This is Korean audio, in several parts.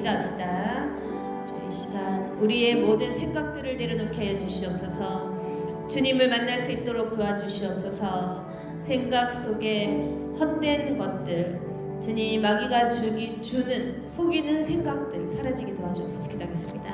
기도합시다. 주의 시간 우리의 모든 생각들을 내려놓게 해 주시옵소서. 주님을 만날 수 있도록 도와주시옵소서. 생각 속에 헛된 것들, 주님 마귀가 주는 속이는 생각들 사라지게 도와주옵소서. 기도하겠습니다.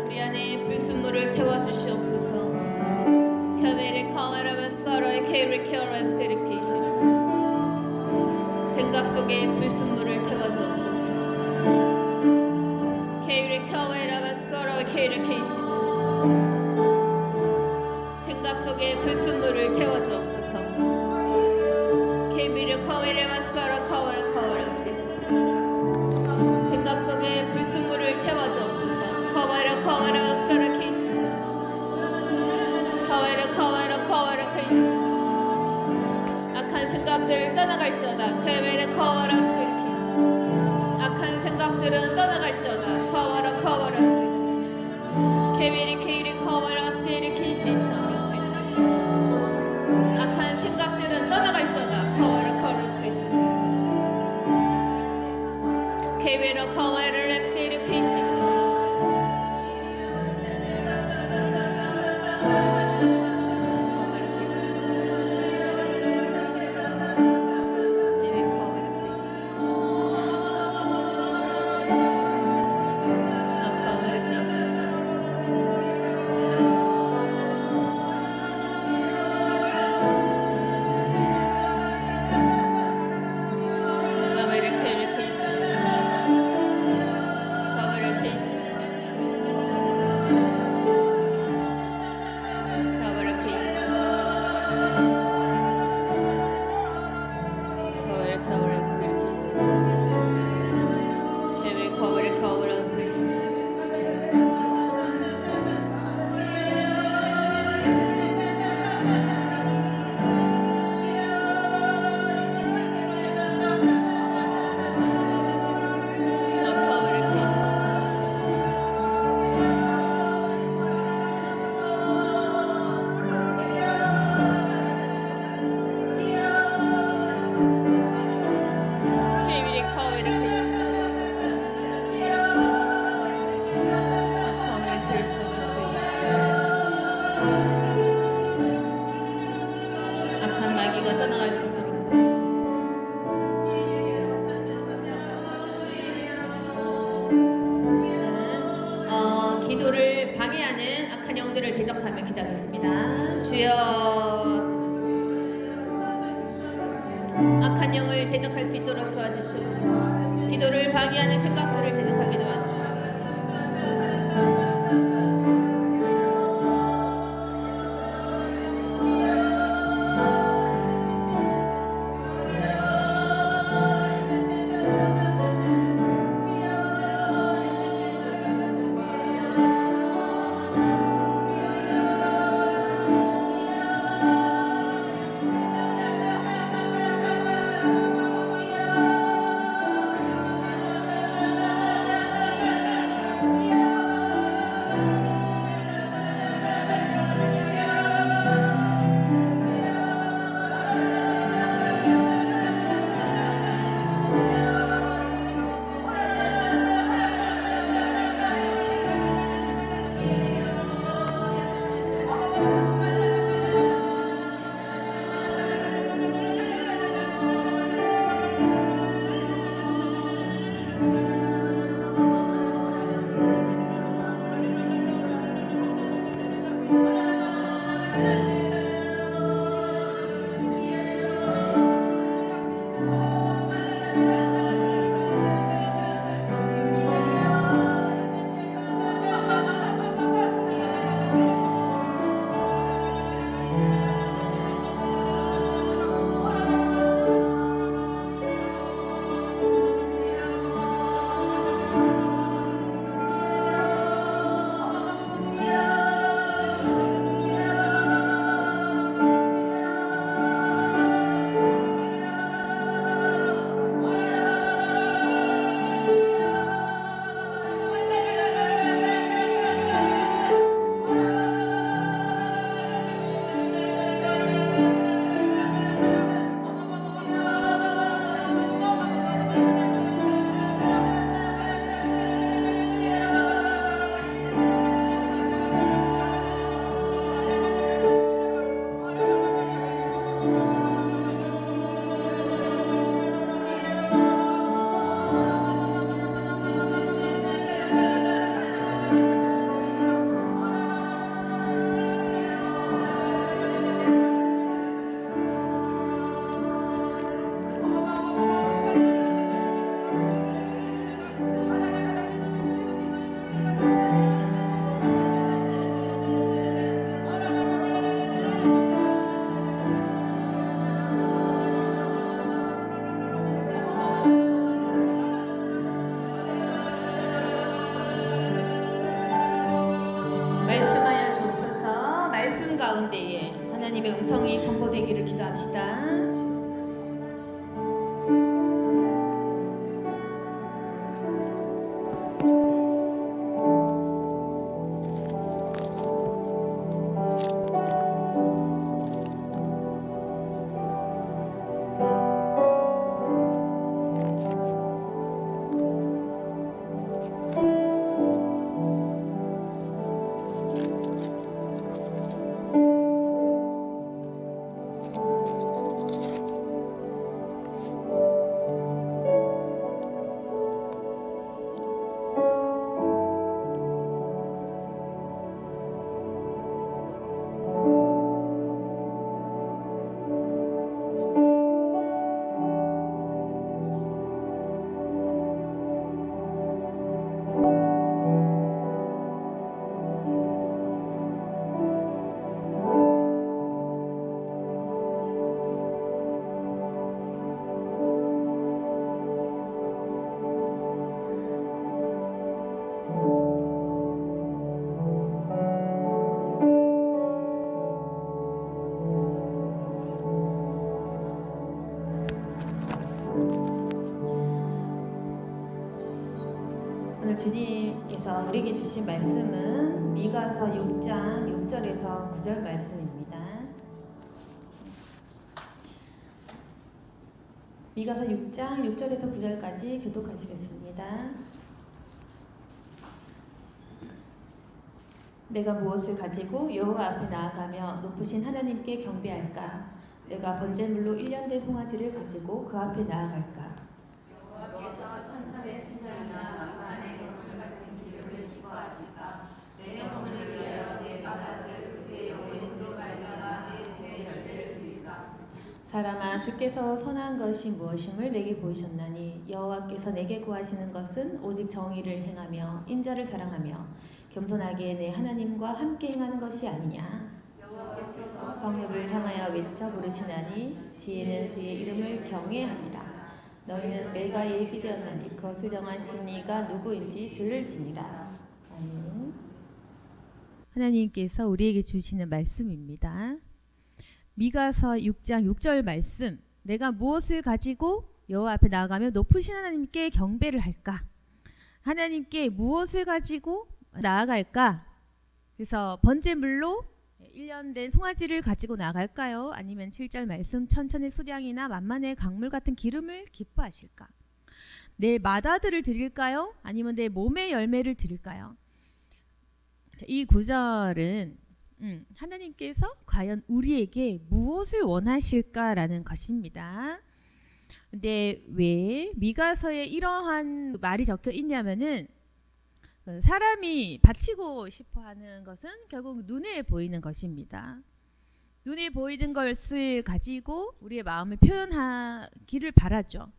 우리 안에 불순물을 태워주시옵소서. 생각 속에 불순물을 태워주옵소서. 생각 속에 불순물을 태워주옵소서. 생각 속에 불순물을 태워주옵소서. 악한 생각들 떠나갈지어다. 악한 생각들은 떠나갈지어다. 악한 생각들은 떠나갈지어다. 기도를 방해하는 악한 영들을 대적하며 기도하겠습니다. 주여, 악한 영을 대적할 수 있도록 도와주시옵소서. 기도를 방해하는 생각들을 대적하게 도와주시옵소서. 하나님의 음성이 선포되기를 기도합시다. 오늘 주님께서 우리에게 주신 말씀은 미가서 6장 6절에서 9절 말씀입니다. 미가서 6장 6절에서 9절까지 교독하시겠습니다. 내가 무엇을 가지고 여호와 앞에 나아가며 높으신 하나님께 경배할까? 내가 번제물로 1년 된 송아지를 가지고 그 앞에 나아갈까? 여호와께서 천천의 순정이나 만만의 경물 같은 기름을 기뻐하실까? 내 영혼을 위하여 내 바다들을 내 영혼의 말미암아 내 열매를 드릴까? 사람아, 주께서 선한 것이 무엇임을 내게 보이셨나니 여호와께서 내게 구하시는 것은 오직 정의를 행하며 인자를 사랑하며 겸손하게 내 하나님과 함께 행하는 것이 아니냐. 여호와께서 성읍을 향하여 외쳐 부르시나니 지혜는 주의 이름을 경외하니라. 너희는 매가 예비되었나니 그것을 정하신 이가 누구인지 들을지니라. 아멘. 하나님께서 우리에게 주시는 말씀입니다. 미가서 6장 6절 말씀. 내가 무엇을 가지고 여호와 앞에 나아가며 높으신 하나님께 경배를 할까? 하나님께 무엇을 가지고 나아갈까? 그래서 번제물로 1년 된 송아지를 가지고 나갈까요? 아니면 7절 말씀 천천의 수량이나 만만의 강물 같은 기름을 기뻐하실까? 내 마다들을 드릴까요? 아니면 내 몸의 열매를 드릴까요? 이 구절은 하나님께서 과연 우리에게 무엇을 원하실까라는 것입니다. 근데 왜 미가서에 이러한 말이 적혀 있냐면은 사람이 바치고 싶어 하는 것은 결국 눈에 보이는 것입니다. 눈에 보이는 것을 가지고 우리의 마음을 표현하기를 바라죠.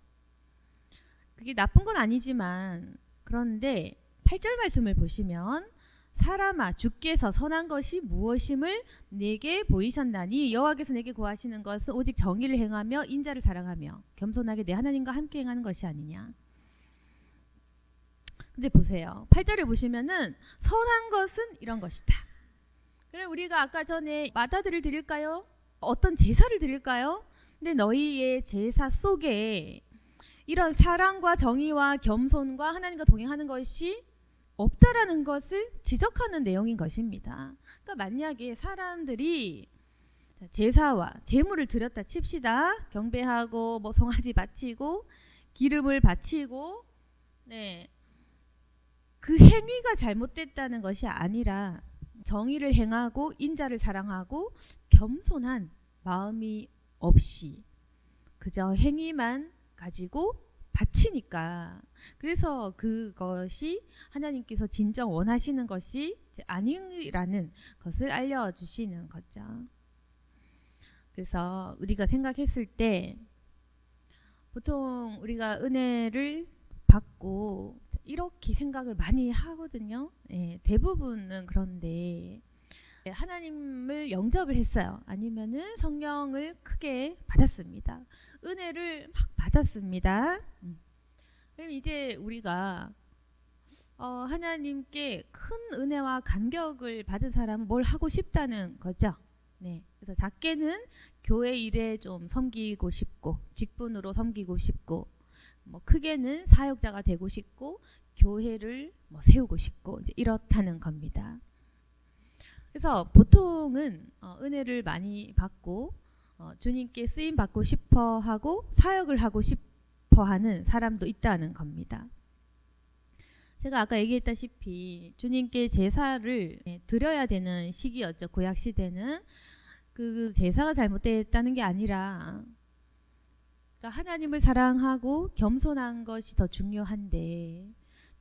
그게 나쁜 건 아니지만, 그런데 8절 말씀을 보시면 사람아, 주께서 선한 것이 무엇임을 내게 보이셨나니 여호와께서 내게 구하시는 것은 오직 정의를 행하며 인자를 사랑하며 겸손하게 내 하나님과 함께 행하는 것이 아니냐. 근데 보세요. 8절에 보시면은 선한 것은 이런 것이다. 그래, 우리가 아까 전에 마다들을 드릴까요? 어떤 제사를 드릴까요? 근데 너희의 제사 속에 이런 사랑과 정의와 겸손과 하나님과 동행하는 것이 없다라는 것을 지적하는 내용인 것입니다. 그러니까 만약에 사람들이 제사와 제물을 드렸다 칩시다. 경배하고 뭐 송아지 바치고 기름을 바치고, 네, 그 행위가 잘못됐다는 것이 아니라 정의를 행하고 인자를 사랑하고 겸손한 마음이 없이 그저 행위만 가지고 바치니까, 그래서 그것이 하나님께서 진정 원하시는 것이 아니라는 것을 알려주시는 거죠. 그래서 우리가 생각했을 때 보통 우리가 은혜를 받고 이렇게 생각을 많이 하거든요. 예, 대부분은. 그런데 하나님을 영접을 했어요. 아니면은 성령을 크게 받았습니다. 은혜를 막 받았습니다. 그럼 이제 우리가 하나님께 큰 은혜와 감격을 받은 사람은 뭘 하고 싶다는 거죠? 네, 그래서 작게는 교회 일에 좀 섬기고 싶고 직분으로 섬기고 싶고, 뭐 크게는 사역자가 되고 싶고 교회를 뭐 세우고 싶고 이제 이렇다는 겁니다. 그래서 보통은 은혜를 많이 받고 주님께 쓰임 받고 싶어 하고 사역을 하고 싶어 하는 사람도 있다는 겁니다. 제가 아까 얘기했다시피 주님께 제사를 드려야 되는 시기였죠. 구약 시대는 그 제사가 잘못됐다는 게 아니라, 그러니까 하나님을 사랑하고 겸손한 것이 더 중요한데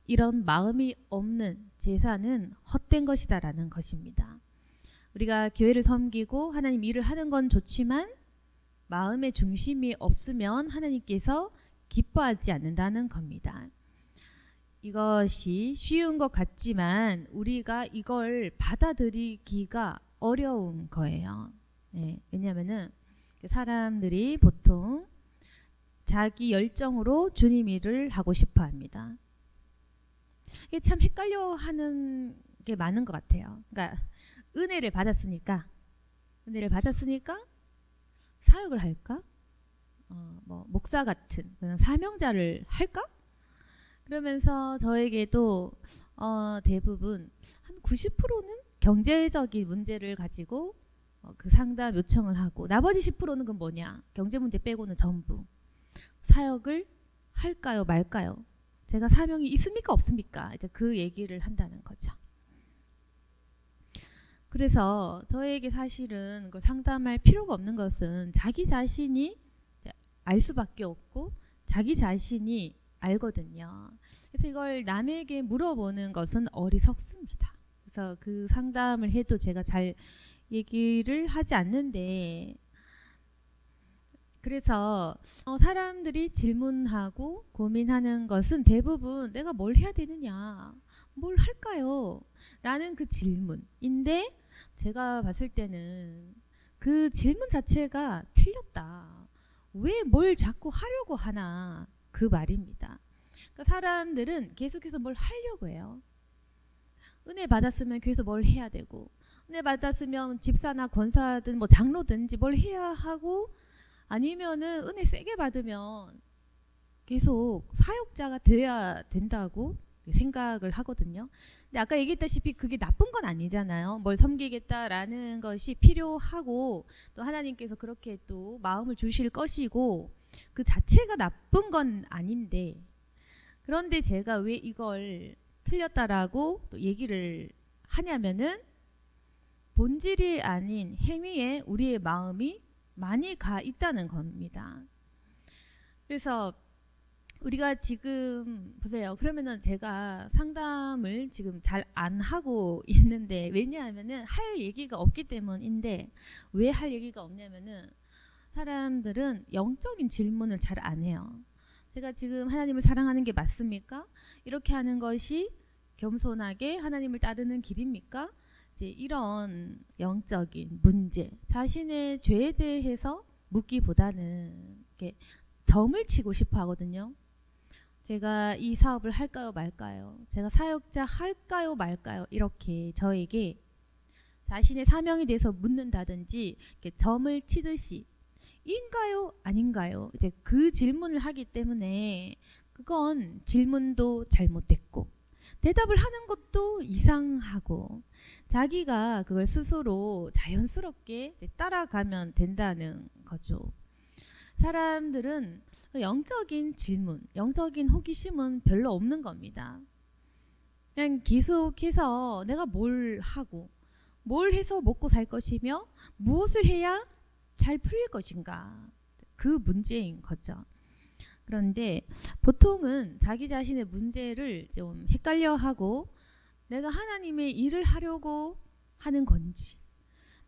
이런 마음이 없는 제사는 헛된 것이다라는 것입니다. 우리가 교회를 섬기고 하나님 일을 하는 건 좋지만 마음의 중심이 없으면 하나님께서 기뻐하지 않는다는 겁니다. 이것이 쉬운 것 같지만 우리가 이걸 받아들이기가 어려운 거예요. 네, 왜냐하면은 사람들이 보통 자기 열정으로 주님 일을 하고 싶어 합니다. 이게 참 헷갈려 하는 게 많은 것 같아요. 그러니까 은혜를 받았으니까 사역을 할까? 뭐 목사 같은 그런 사명자를 할까? 그러면서 저에게도 대부분 한 90%는 경제적인 문제를 가지고 그 상담 요청을 하고, 나머지 10%는 그건 뭐냐? 경제 문제 빼고는 전부 사역을 할까요, 말까요? 제가 사명이 있습니까, 없습니까? 이제 그 얘기를 한다는 거죠. 그래서 저에게 사실은 그 상담할 필요가 없는 것은 자기 자신이 알 수밖에 없고 자기 자신이 알거든요. 그래서 이걸 남에게 물어보는 것은 어리석습니다. 그래서 그 상담을 해도 제가 잘 얘기를 하지 않는데, 그래서 사람들이 질문하고 고민하는 것은 대부분 내가 뭘 해야 되느냐, 뭘 할까요? 라는 그 질문인데, 제가 봤을 때는 그 질문 자체가 틀렸다. 왜 뭘 자꾸 하려고 하나, 그 말입니다. 그러니까 사람들은 계속해서 뭘 하려고 해요. 은혜 받았으면 계속 뭘 해야 되고, 은혜 받았으면 집사나 권사든 뭐 장로든지 뭘 해야 하고, 아니면은 은혜 세게 받으면 계속 사역자가 되어야 된다고 생각을 하거든요. 근데 아까 얘기했다시피 그게 나쁜 건 아니잖아요. 뭘 섬기겠다라는 것이 필요하고 또 하나님께서 그렇게 또 마음을 주실 것이고 그 자체가 나쁜 건 아닌데, 그런데 제가 왜 이걸 틀렸다라고 또 얘기를 하냐면은 본질이 아닌 행위에 우리의 마음이 많이 가 있다는 겁니다. 그래서 우리가 지금 보세요. 그러면은 제가 상담을 지금 잘 안 하고 있는데, 왜냐하면은 할 얘기가 없기 때문인데, 왜 할 얘기가 없냐면은 사람들은 영적인 질문을 잘 안 해요. 제가 지금 하나님을 사랑하는 게 맞습니까? 이렇게 하는 것이 겸손하게 하나님을 따르는 길입니까? 이제 이런 영적인 문제, 자신의 죄에 대해서 묻기보다는 이렇게 점을 치고 싶어 하거든요. 제가 이 사업을 할까요, 말까요? 제가 사역자 할까요, 말까요? 이렇게 저에게 자신의 사명에 대해서 묻는다든지 이렇게 점을 치듯이 인가요, 아닌가요? 이제 그 질문을 하기 때문에 그건 질문도 잘못됐고 대답을 하는 것도 이상하고 자기가 그걸 스스로 자연스럽게 따라가면 된다는 거죠. 사람들은 영적인 질문, 영적인 호기심은 별로 없는 겁니다. 그냥 계속해서 내가 뭘 하고 뭘 해서 먹고 살 것이며 무엇을 해야 잘 풀릴 것인가, 그 문제인 거죠. 그런데 보통은 자기 자신의 문제를 좀 헷갈려하고 내가 하나님의 일을 하려고 하는 건지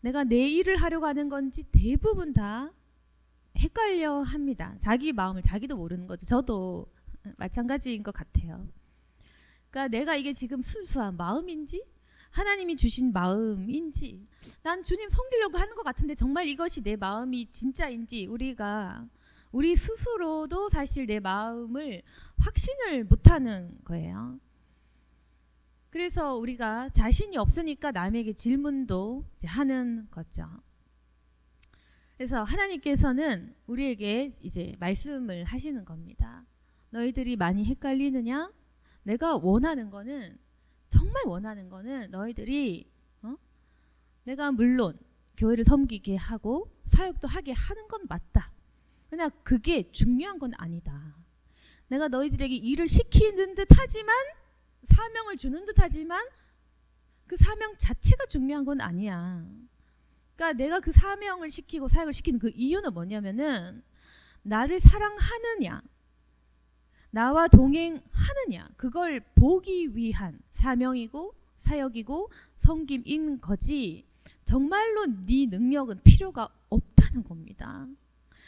내가 내 일을 하려고 하는 건지 대부분 다 헷갈려 합니다. 자기 마음을 자기도 모르는 거죠. 저도 마찬가지인 것 같아요. 그러니까 내가 이게 지금 순수한 마음인지 하나님이 주신 마음인지, 난 주님 섬기려고 하는 것 같은데 정말 이것이 내 마음이 진짜인지 우리 스스로도 사실 내 마음을 확신을 못하는 거예요. 그래서 우리가 자신이 없으니까 남에게 질문도 이제 하는 거죠. 그래서 하나님께서는 우리에게 이제 말씀을 하시는 겁니다. 너희들이 많이 헷갈리느냐? 내가 원하는 거는, 정말 원하는 거는 너희들이 내가 물론 교회를 섬기게 하고 사역도 하게 하는 건 맞다. 그러나 그게 중요한 건 아니다. 내가 너희들에게 일을 시키는 듯 하지만, 사명을 주는 듯 하지만 그 사명 자체가 중요한 건 아니야. 그러니까 내가 그 사명을 시키고 사역을 시키는 그 이유는 뭐냐면은 나를 사랑하느냐, 나와 동행하느냐, 그걸 보기 위한 사명이고 사역이고 섬김인 거지, 정말로 네 능력은 필요가 없다는 겁니다.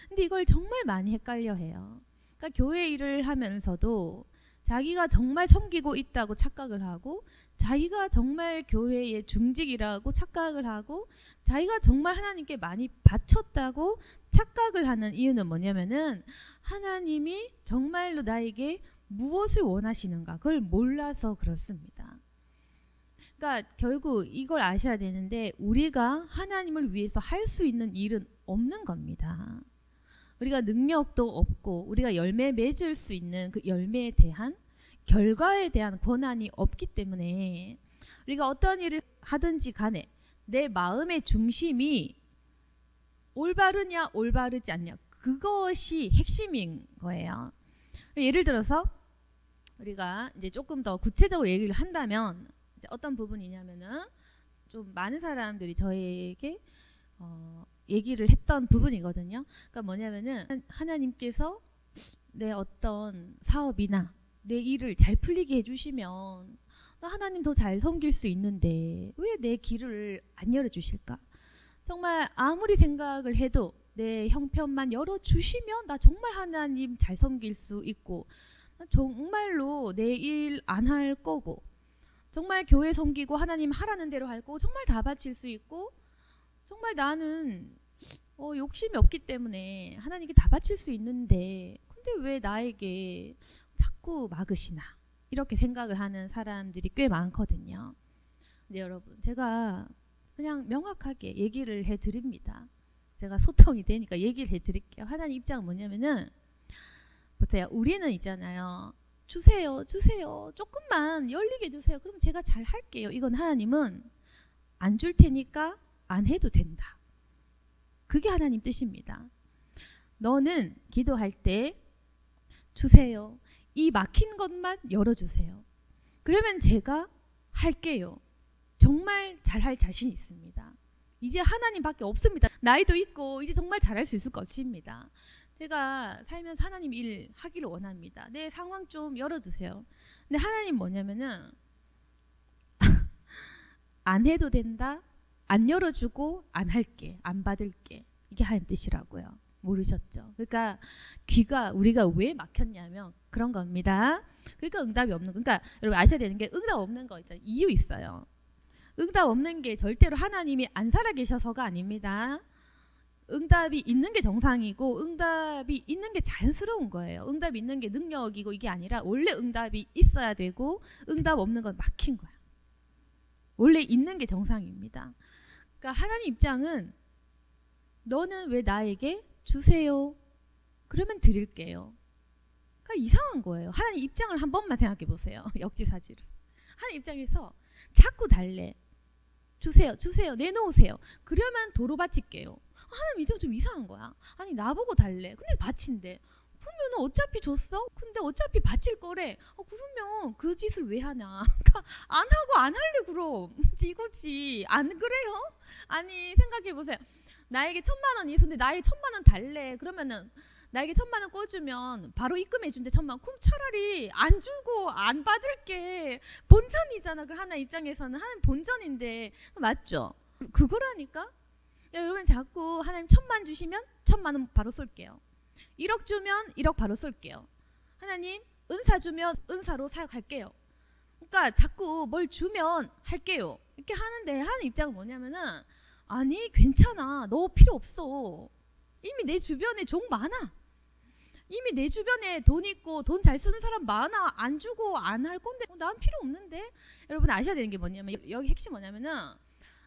근데 이걸 정말 많이 헷갈려 해요. 그러니까 교회 일을 하면서도 자기가 정말 섬기고 있다고 착각을 하고, 자기가 정말 교회의 중직이라고 착각을 하고, 자기가 정말 하나님께 많이 바쳤다고 착각을 하는 이유는 뭐냐면은 하나님이 정말로 나에게 무엇을 원하시는가 그걸 몰라서 그렇습니다. 그러니까 결국 이걸 아셔야 되는데, 우리가 하나님을 위해서 할 수 있는 일은 없는 겁니다. 우리가 능력도 없고 우리가 열매 맺을 수 있는 그 열매에 대한 결과에 대한 권한이 없기 때문에 우리가 어떤 일을 하든지 간에 내 마음의 중심이 올바르냐 올바르지 않냐, 그것이 핵심인 거예요. 예를 들어서 우리가 이제 조금 더 구체적으로 얘기를 한다면 이제 어떤 부분이냐면은, 좀 많은 사람들이 저에게 얘기를 했던 부분이거든요. 그러니까 뭐냐면은 하나님께서 내 어떤 사업이나 내 일을 잘 풀리게 해주시면 나 하나님 더 잘 섬길 수 있는데 왜 내 길을 안 열어주실까? 정말 아무리 생각을 해도 내 형편만 열어주시면 나 정말 하나님 잘 섬길 수 있고, 정말로 내 일 안 할 거고, 정말 교회 섬기고 하나님 하라는 대로 할 거고, 정말 다 바칠 수 있고, 정말 나는 욕심이 없기 때문에 하나님께 다 바칠 수 있는데 근데 왜 나에게 자꾸 막으시나, 이렇게 생각을 하는 사람들이 꽤 많거든요. 근데 여러분, 제가 그냥 명확하게 얘기를 해드립니다. 제가 소통이 되니까 얘기를 해드릴게요. 하나님 입장은 뭐냐면은, 보세요. 우리는 있잖아요. 주세요, 주세요. 조금만 열리게 해주세요. 그럼 제가 잘 할게요. 이건 하나님은 안 줄 테니까 안 해도 된다. 그게 하나님 뜻입니다. 너는 기도할 때 주세요. 이 막힌 것만 열어주세요. 그러면 제가 할게요. 정말 잘할 자신 있습니다. 이제 하나님밖에 없습니다. 나이도 있고 이제 정말 잘할 수 있을 것입니다. 제가 살면서 하나님 일 하기를 원합니다. 내 상황 좀 열어주세요. 근데 하나님 뭐냐면은 안 해도 된다, 안 열어주고 안 할게, 안 받을게, 이게 하나님 뜻이라고요. 모르셨죠? 그러니까 귀가 우리가 왜 막혔냐면 그런 겁니다. 그러니까 응답이 없는 거. 그러니까 여러분 아셔야 되는 게, 응답 없는 거 있잖아요. 이유 있어요. 응답 없는 게 절대로 하나님이 안 살아계셔서가 아닙니다. 응답이 있는 게 정상이고 응답이 있는 게 자연스러운 거예요. 응답이 있는 게 능력이고 이게 아니라 원래 응답이 있어야 되고 응답 없는 건 막힌 거야. 원래 있는 게 정상입니다. 그러니까 하나님 입장은 너는 왜 나에게 주세요. 그러면 드릴게요. 그러니까 이상한 거예요. 하나님 입장을 한 번만 생각해 보세요. 역지사지로. 하나님 입장에서 자꾸 달래. 주세요, 주세요, 내놓으세요. 그러면 도로 바칠게요. 하나님 이제 좀 이상한 거야. 아니 나보고 달래. 근데 바친대. 그러면 어차피 줬어? 근데 어차피 바칠 거래. 그러면 그 짓을 왜 하냐. 그러니까 안 하고 안 할래 그럼. 이거지. 안 그래요? 아니 생각해보세요. 나에게 1,000,000원 있었는데 나에게 1,000,000원 달래. 그러면은 나에게 1,000,000원 꿔주면 바로 입금해준대 1,000,000원. 그럼 차라리 안 주고 안 받을게. 본전이잖아. 그 하나 입장에서는 하나님 본전인데. 맞죠? 그거라니까. 여러분 자꾸 하나님 1,000,000 주시면 1,000,000원 바로 쏠게요. 1억 주면 1억 바로 쏠게요. 하나님 은사 주면 은사로 사역할게요. 그러니까 자꾸 뭘 주면 할게요. 이렇게 하는데 하나님 입장은 뭐냐면은, 아니 괜찮아. 너 필요 없어. 이미 내 주변에 종 많아. 이미 내 주변에 돈 있고 돈 잘 쓰는 사람 많아. 안 주고 안 할 건데 난 필요 없는데. 여러분 아셔야 되는 게 뭐냐면, 여기 핵심 뭐냐면은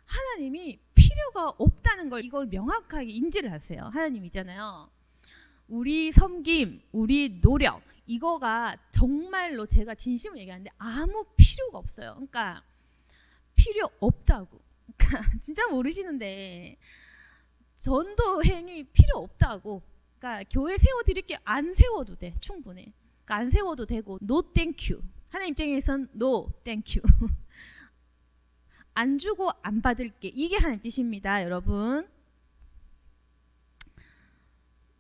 하나님이 필요 필요가 없다는 걸 이걸 명확하게 인지를 하세요. 하나님이잖아요. 우리 섬김, 우리 노력 이거가 정말로 제가 진심으로 얘기하는데 아무 필요가 없어요. 그러니까 필요 없다고. 그러니까 진짜 모르시는데 전도 행위 필요 없다고. 그러니까 교회 세워드릴게 안 세워도 돼. 충분해. 그러니까 안 세워도 되고 no thank you. 하나님 입장에선 no thank you. 안 주고 안 받을게. 이게 하나님 뜻입니다. 여러분.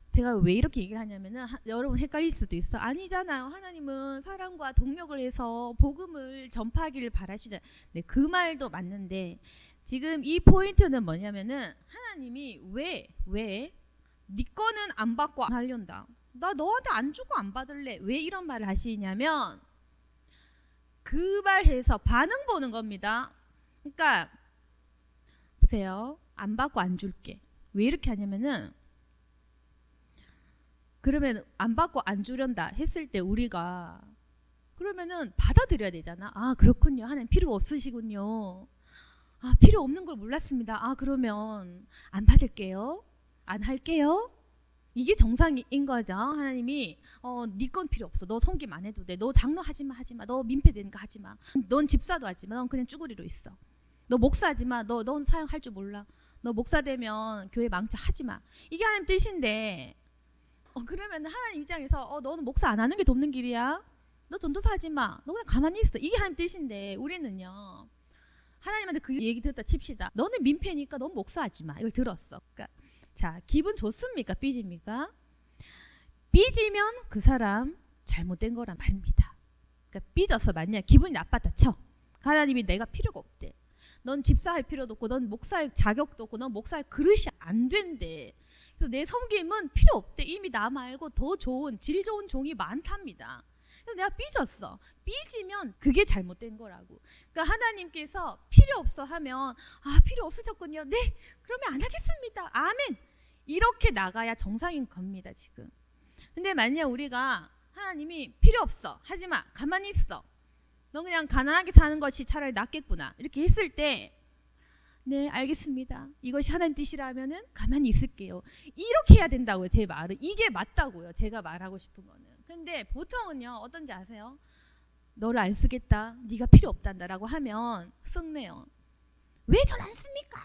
제가 왜 이렇게 얘기를 하냐면은 여러분 헷갈릴 수도 있어. 아니잖아요. 하나님은 사람과 동력을 해서 복음을 전파하기를 바라시잖아요. 네, 그 말도 맞는데 지금 이 포인트는 뭐냐면은 하나님이 왜 네 거는 안 받고 안 하련다. 나 너한테 안 주고 안 받을래. 왜 이런 말을 하시냐면 그 말해서 반응 보는 겁니다. 그러니까 보세요. 안 받고 안 줄게. 왜 이렇게 하냐면은 그러면 안 받고 안 주련다 했을 때 우리가 그러면은 받아들여야 되잖아. 아 그렇군요. 하나님 필요 없으시군요. 아 필요 없는 걸 몰랐습니다. 아 그러면 안 받을게요. 안 할게요. 이게 정상인 거죠. 하나님이 네 건 필요 없어. 너 섬김 안 해도 돼. 너 장로 하지마. 너 민폐 되는 거 하지마. 넌 집사도 하지마. 넌 그냥 쭈구리로 있어. 너 목사 하지마. 넌 사역할 줄 몰라. 너 목사 되면 교회 망쳐 하지마. 이게 하나님 뜻인데 그러면 하나님 입장에서 너는 목사 안 하는 게 돕는 길이야. 너 전도사 하지마. 너 그냥 가만히 있어. 이게 하나님 뜻인데 우리는요. 하나님한테 그 얘기 듣다 칩시다. 너는 민폐니까 넌 목사 하지마. 이걸 들었어. 그러니까 자 기분 좋습니까? 삐집니까? 삐지면 그 사람 잘못된 거란 말입니다. 그러니까 삐져서 만약 기분이 나빴다 쳐. 하나님이 내가 필요가 없대. 넌 집사할 필요도 없고 넌 목사할 자격도 없고 넌 목사할 그릇이 안 된대. 그래서 내 섬김은 필요 없대. 이미 나 말고 더 좋은 질 좋은 종이 많답니다. 그래서 내가 삐졌어. 삐지면 그게 잘못된 거라고. 그러니까 하나님께서 필요 없어 하면 필요 없으셨군요. 네 그러면 안 하겠습니다. 아멘. 이렇게 나가야 정상인 겁니다 지금. 근데 만약 우리가 하나님이 필요 없어 하지마 가만히 있어. 너 그냥 가난하게 사는 것이 차라리 낫겠구나. 이렇게 했을 때 네 알겠습니다. 이것이 하나님 뜻이라면은 가만히 있을게요. 이렇게 해야 된다고요. 제 말은 이게 맞다고요. 제가 말하고 싶은 거는. 근데 보통은요 어떤지 아세요? 너를 안 쓰겠다. 네가 필요 없단다라고 하면 썩네요. 왜 절 안 씁니까?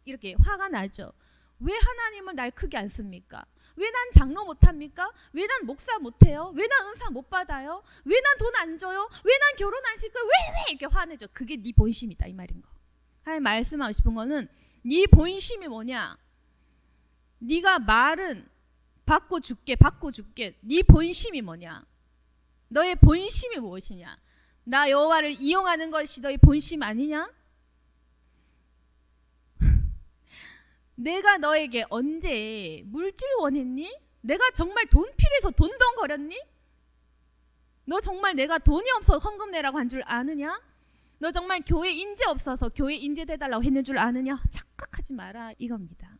이렇게 화가 나죠. 왜 하나님은 날 크게 안 씁니까? 왜 난 장로 못합니까? 왜 난 목사 못해요? 왜 난 은사 못 받아요? 왜 난 돈 안 줘요? 왜 난 결혼 안 시켜요? 왜 이렇게 화내죠. 그게 네 본심이다 이 말인 거. 하나님 말씀하고 싶은 거는 네 본심이 뭐냐? 네가 말은 받고 줄게. 네 본심이 뭐냐? 너의 본심이 무엇이냐? 나 여호와를 이용하는 것이 너의 본심 아니냐? 내가 너에게 언제 물질 원했니? 내가 정말 돈 필요해서 돈덩거렸니? 너 정말 내가 돈이 없어서 헌금 내라고 한 줄 아느냐? 너 정말 교회 인재 없어서 교회 인재 대달라고 했는 줄 아느냐? 착각하지 마라 이겁니다.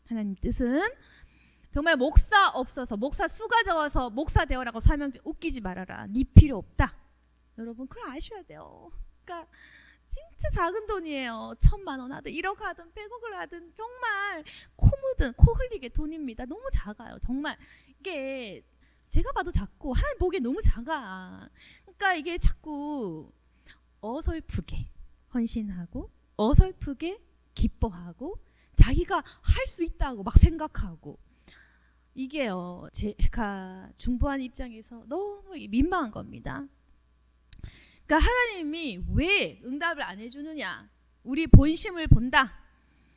하나님 뜻은 정말 목사 없어서 목사 수가 적어서 목사 되어라고 사명 웃기지 말아라. 네 필요 없다. 여러분 그걸 아셔야 돼요. 그러니까 진짜 작은 돈이에요. 1,000만 원 하든 1억 하든 100억을 하든 정말 코 묻은 코 흘리게 돈입니다. 너무 작아요. 정말 이게 제가 봐도 작고 하나님 보기에 너무 작아. 그러니까 이게 자꾸 어설프게 헌신하고 어설프게 기뻐하고 자기가 할 수 있다고 막 생각하고 이게요 제가 중보한 입장에서 너무 민망한 겁니다. 그러니까 하나님이 왜 응답을 안 해주느냐? 우리 본심을 본다.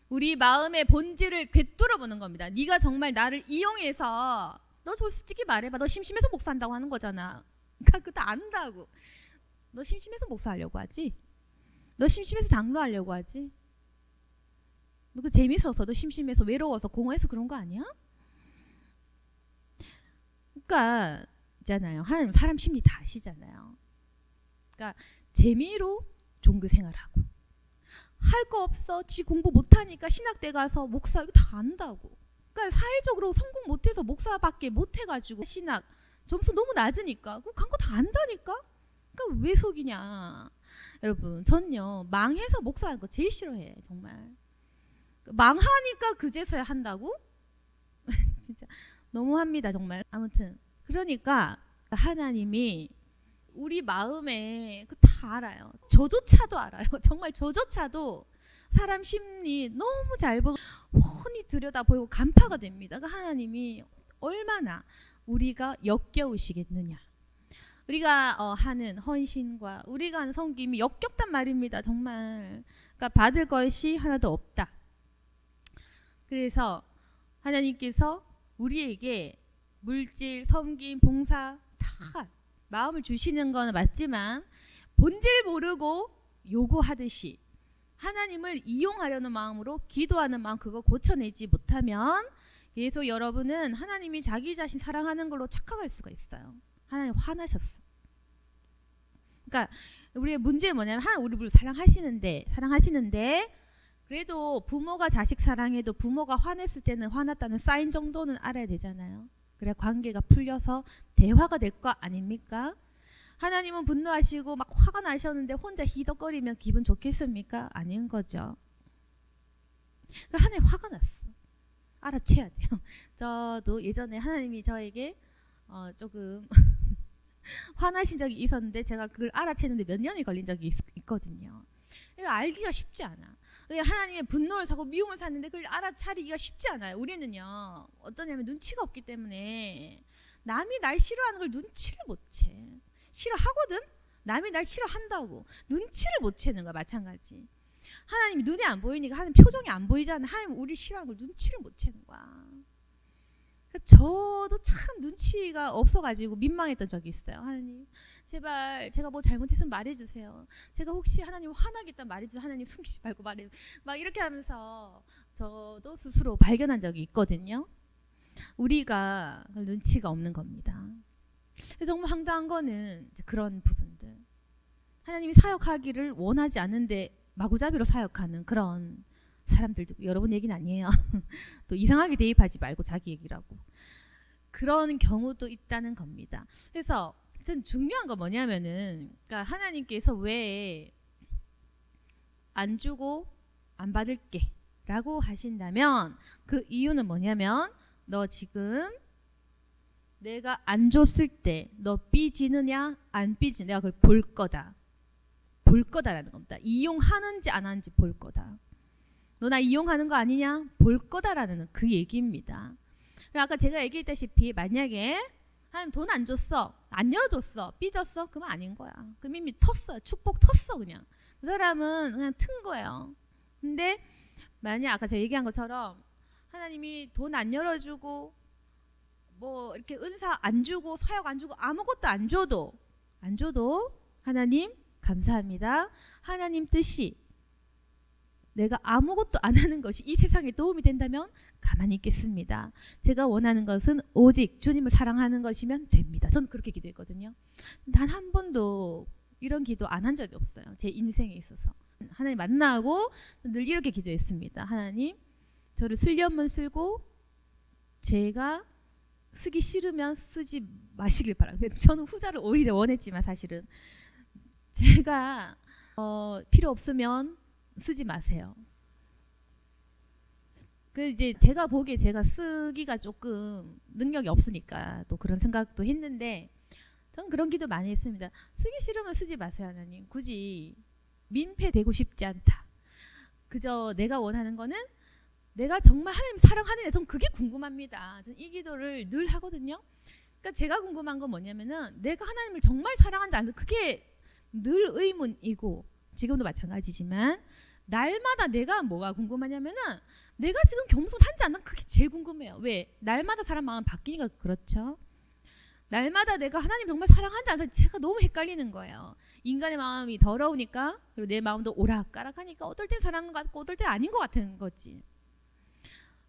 우리 마음의 본질을 꿰뚫어 보는 겁니다. 네가 정말 나를 이용해서 너 솔직히 말해봐. 너 심심해서 목사한다고 하는 거잖아. 그러니까 그거 다 안다고. 너 심심해서 목사하려고 하지? 너 심심해서 장로하려고 하지? 너 그 재밌어서 너 심심해서 외로워서 공허해서 그런 거 아니야? 그러니까 있잖아요. 하나님 사람 심리 다 아시잖아요. 그러니까 재미로 종교 생활하고 할 거 없어. 지 공부 못하니까 신학대 가서 목사 이거 다 안다고. 그러니까 사회적으로 성공 못해서 목사밖에 못해가지고 신학 점수 너무 낮으니까 그거 간 거 다 안다니까. 그러니까 왜 속이냐. 여러분 전요 망해서 목사하는 거 제일 싫어해 정말. 망하니까 그제서야 한다고? 진짜 너무합니다 정말. 아무튼 그러니까 하나님이 우리 마음에 그 다 알아요. 저조차도 알아요. 정말 저조차도 사람 심리 너무 잘 보고 훤히 들여다보고 간파가 됩니다. 그 하나님이 얼마나 우리가 역겨우시겠느냐. 우리가 하는 헌신과 우리가 하는 섬김이 역겹단 말입니다. 정말. 그러니까 받을 것이 하나도 없다. 그래서 하나님께서 우리에게 물질, 섬김, 봉사 다 마음을 주시는 건 맞지만 본질 모르고 요구하듯이 하나님을 이용하려는 마음으로 기도하는 마음 그거 고쳐내지 못하면 계속 여러분은 하나님이 자기 자신 사랑하는 걸로 착각할 수가 있어요. 하나님 화나셨어. 그러니까 우리의 문제는 뭐냐면 하나님 우리를 사랑하시는데 그래도 부모가 자식 사랑해도 부모가 화냈을 때는 화났다는 사인 정도는 알아야 되잖아요. 그래 관계가 풀려서 대화가 될 거 아닙니까? 하나님은 분노하시고 막 화가 나셨는데 혼자 히덕거리면 기분 좋겠습니까? 아닌 거죠. 그러니까 하나님 화가 났어. 알아채야 돼요. 저도 예전에 하나님이 저에게 조금 화나신 적이 있었는데 제가 그걸 알아채는데 몇 년이 걸린 적이 있거든요. 그러니까 알기가 쉽지 않아. 하나님의 분노를 사고 미움을 샀는데 그걸 알아차리기가 쉽지 않아요. 우리는요 어떠냐면 눈치가 없기 때문에 남이 날 싫어하는 걸 눈치를 못 채. 싫어하거든? 남이 날 싫어한다고 눈치를 못 채는 거야. 마찬가지. 하나님이 눈에 안 보이니까 하나님 표정이 안 보이잖아. 하나님 우리 싫어하는 걸 눈치를 못 채는 거야. 저도 참 눈치가 없어가지고 민망했던 적이 있어요. 하나님 제발 제가 뭐 잘못했으면 말해주세요. 제가 혹시 하나님 화나겠다 말해주세요. 하나님 숨기지 말고 말해. 막 이렇게 하면서 저도 스스로 발견한 적이 있거든요. 우리가 눈치가 없는 겁니다. 정말 황당한 거는 그런 부분들. 하나님이 사역하기를 원하지 않는데 마구잡이로 사역하는 그런 사람들도 여러분 얘기는 아니에요. 또 이상하게 대입하지 말고 자기 얘기라고. 그런 경우도 있다는 겁니다. 그래서 하여튼 중요한 건 뭐냐면은 그러니까 하나님께서 왜 안 주고 안 받을게 라고 하신다면 그 이유는 뭐냐면 너 지금 내가 안 줬을 때 너 삐지느냐 안 삐지느냐 내가 그걸 볼 거다. 볼 거다라는 겁니다. 이용하는지 안 하는지 볼 거다. 너 나 이용하는 거 아니냐? 볼 거다라는 그 얘기입니다. 아까 제가 얘기했다시피 만약에 하나님 돈 안 줬어. 안 열어줬어. 삐졌어. 그러면 아닌 거야. 그럼 이미 텄어. 축복 텄어 그냥. 그 사람은 그냥 튼 거예요. 근데 만약 아까 제가 얘기한 것처럼 하나님이 돈 안 열어주고 뭐 이렇게 은사 안 주고 사역 안 주고 아무것도 안 줘도 하나님 감사합니다. 하나님 뜻이 내가 아무것도 안 하는 것이 이 세상에 도움이 된다면 가만히 있겠습니다. 제가 원하는 것은 오직 주님을 사랑하는 것이면 됩니다. 저는 그렇게 기도했거든요. 단 한 번도 이런 기도 안 한 적이 없어요. 제 인생에 있어서. 하나님 만나고 늘 이렇게 기도했습니다. 하나님 저를 쓰려면 쓰고 제가 쓰기 싫으면 쓰지 마시길 바랍니다. 저는 후자를 오히려 원했지만 사실은 제가 필요 없으면 쓰지 마세요. 그 이제 제가 보기에 제가 쓰기가 조금 능력이 없으니까 또 그런 생각도 했는데 저는 그런 기도 많이 했습니다. 쓰기 싫으면 쓰지 마세요. 하나님 굳이 민폐되고 싶지 않다. 그저 내가 원하는 거는 내가 정말 하나님 사랑하느냐. 전 그게 궁금합니다. 전 이 기도를 늘 하거든요. 그러니까 제가 궁금한 건 뭐냐면은 내가 하나님을 정말 사랑하는지 안 그게 늘 의문이고 지금도 마찬가지지만 날마다 내가 뭐가 궁금하냐면은 내가 지금 겸손한지 안 한지 그게 제일 궁금해요. 왜? 날마다 사람 마음 바뀌니까 그렇죠. 날마다 내가 하나님 정말 사랑하는지 안 하는지 제가 너무 헷갈리는 거예요. 인간의 마음이 더러우니까 그리고 내 마음도 오락가락하니까 어떨 땐 사랑하는 것 같고 어떨 땐 아닌 것 같은 거지.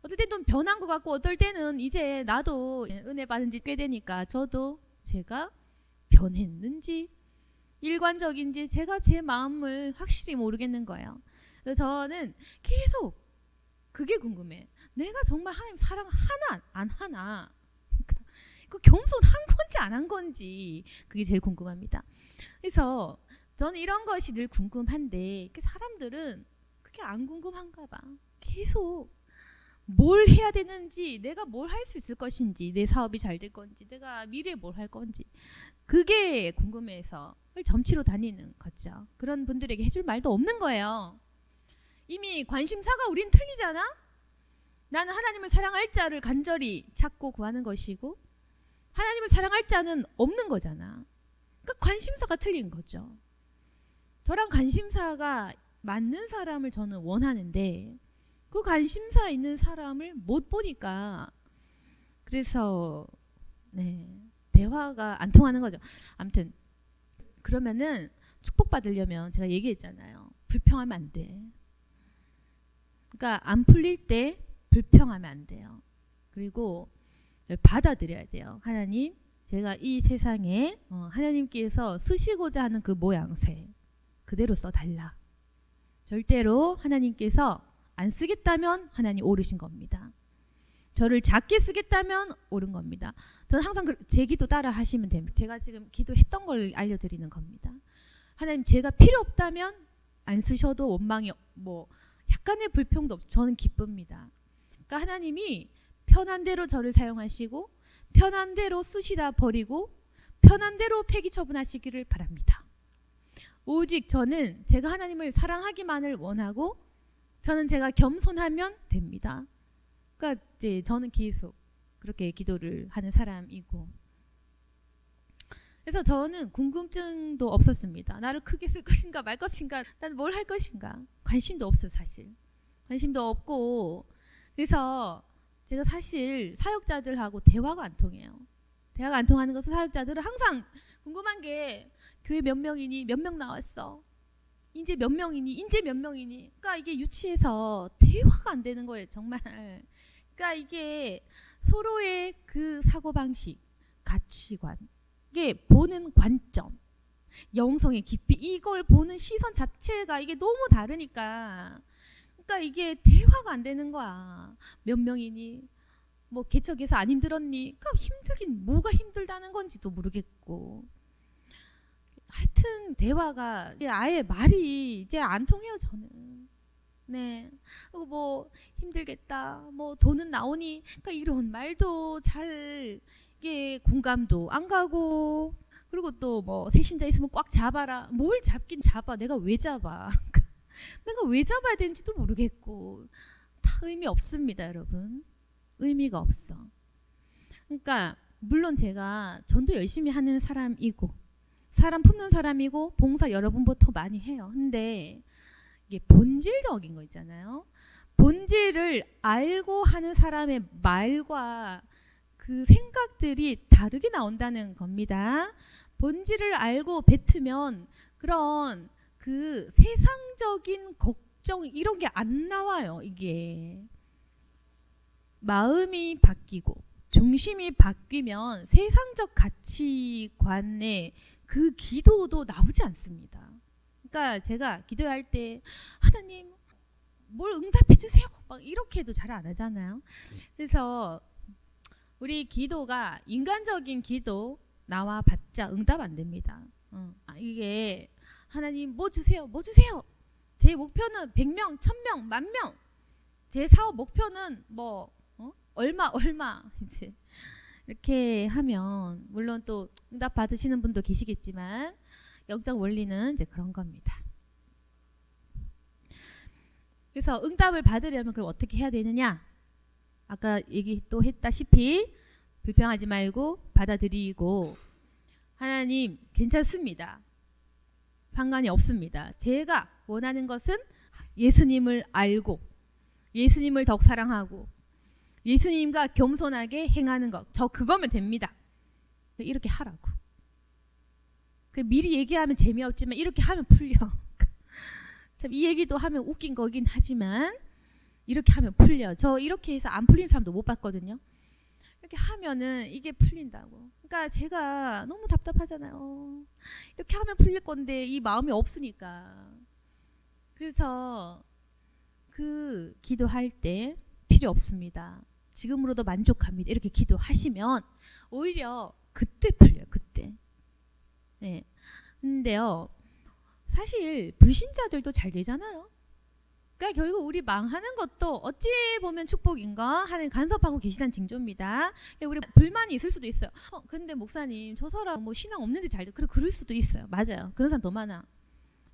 어떨 땐 좀 변한 것 같고 어떨 때는 이제 나도 은혜 받은 지 꽤 되니까 저도 제가 변했는지 일관적인지 제가 제 마음을 확실히 모르겠는 거예요. 그래서 저는 계속 그게 궁금해. 내가 정말 하나님 사랑 하나 안 하나 그 겸손한 건지 안 한 건지 그게 제일 궁금합니다. 그래서 저는 이런 것이 늘 궁금한데 사람들은 그게 안 궁금한가 봐. 계속 뭘 해야 되는지, 내가 뭘 할 수 있을 것인지, 내 사업이 잘 될 건지, 내가 미래에 뭘 할 건지, 그게 궁금해서 점치러 다니는 거죠. 그런 분들에게 해줄 말도 없는 거예요. 이미 관심사가 우린 틀리잖아. 나는 하나님을 사랑할 자를 간절히 찾고 구하는 것이고, 하나님을 사랑할 자는 없는 거잖아. 그러니까 관심사가 틀린 거죠. 저랑 관심사가 맞는 사람을 저는 원하는데 그 관심사 있는 사람을 못 보니까, 그래서 대화가 안 통하는 거죠. 아무튼 그러면은 축복받으려면 제가 얘기했잖아요. 불평하면 안 돼. 그러니까 안 풀릴 때 불평하면 안 돼요. 그리고 받아들여야 돼요. 하나님, 제가 이 세상에 하나님께서 쓰시고자 하는 그 모양새 그대로 써달라. 절대로 하나님께서 안 쓰겠다면 하나님 오르신 겁니다. 저를 작게 쓰겠다면 옳은 겁니다. 저는 항상 제 기도 따라 하시면 됩니다. 제가 지금 기도했던 걸 알려드리는 겁니다. 하나님, 제가 필요 없다면 안 쓰셔도 원망이 약간의 불평도 없죠. 저는 기쁩니다. 그러니까 하나님이 편한 대로 저를 사용하시고 편한 대로 쓰시다 버리고 편한 대로 폐기 처분하시기를 바랍니다. 오직 저는 제가 하나님을 사랑하기만을 원하고 저는 제가 겸손하면 됩니다. 그러니까 이제 저는 계속 그렇게 기도를 하는 사람이고, 그래서 저는 궁금증도 없었습니다. 나를 크게 쓸 것인가 말 것인가, 난 뭘 할 것인가, 관심도 없어요. 사실 관심도 없고, 그래서 제가 사실 사역자들하고 대화가 안 통해요. 대화가 안 통하는 것은 사역자들은 항상 궁금한 게 교회 몇 명이니, 몇 명 나왔어, 인재 몇 명이니, 인재 몇 명이니. 그러니까 이게 유치해서 대화가 안 되는 거예요. 정말. 그러니까 이게 서로의 그 사고방식, 가치관, 이게 보는 관점, 영성의 깊이, 이걸 보는 시선 자체가 이게 너무 다르니까, 그러니까 이게 대화가 안 되는 거야. 몇 명이니, 개척해서 안 힘들었니? 그러니까 힘들긴 뭐가 힘들다는 건지도 모르겠고, 하여튼 대화가 아예 말이 이제 안 통해요. 저는. 그리고 힘들겠다, 돈은 나오니, 그러니까 이런 말도 잘 이게 공감도 안 가고, 그리고 또 새신자 있으면 꽉 잡아라. 뭘 잡긴 잡아. 내가 왜 잡아? 내가 왜 잡아야 되는지도 모르겠고, 다 의미 없습니다, 여러분. 의미가 없어. 그러니까 물론 제가 전도 열심히 하는 사람이고 사람 품는 사람이고 봉사 여러분부터 많이 해요. 근데 이게 본질적인 거 있잖아요. 본질을 알고 하는 사람의 말과 그 생각들이 다르게 나온다는 겁니다. 본질을 알고 뱉으면 그런 그 세상적인 걱정 이런 게 안 나와요. 이게 마음이 바뀌고 중심이 바뀌면 세상적 가치관의 그 기도도 나오지 않습니다. 그러니까 제가 기도할 때 하나님 뭘 응답해 주세요 막 이렇게 해도 잘 안 하잖아요. 그래서 우리 기도가 인간적인 기도 나와 봤자 응답 안 됩니다. 이게 하나님 뭐 주세요, 뭐 주세요. 제 목표는 100명, 1000명, 10,000명. 제 사업 목표는 얼마 이제 이렇게 하면 물론 또 응답 받으시는 분도 계시겠지만 영적 원리는 이제 그런 겁니다. 그래서 응답을 받으려면 그럼 어떻게 해야 되느냐? 아까 얘기 또 했다시피 불평하지 말고 받아들이고, 하나님 괜찮습니다. 상관이 없습니다. 제가 원하는 것은 예수님을 알고 예수님을 더욱 사랑하고 예수님과 겸손하게 행하는 것. 저 그거면 됩니다. 이렇게 하라고. 미리 얘기하면 재미없지만 이렇게 하면 풀려. 참 이 얘기도 하면 웃긴 거긴 하지만 이렇게 하면 풀려. 저 이렇게 해서 안 풀린 사람도 못 봤거든요. 이렇게 하면은 이게 풀린다고. 그러니까 제가 너무 답답하잖아요. 이렇게 하면 풀릴 건데 이 마음이 없으니까. 그래서 그 기도할 때 필요 없습니다. 지금으로도 만족합니다. 이렇게 기도하시면 오히려 그때 풀려요. 그때. 네. 근데요. 사실 불신자들도 잘 되잖아요. 그러니까 결국 우리 망하는 것도 어찌 보면 축복인가 하는 간섭하고 계시다는 징조입니다. 우리 불만이 있을 수도 있어요. 근데 목사님 저 사람 뭐 신앙 없는데 잘 돼. 그래 그럴 수도 있어요. 맞아요. 그런 사람 더 많아.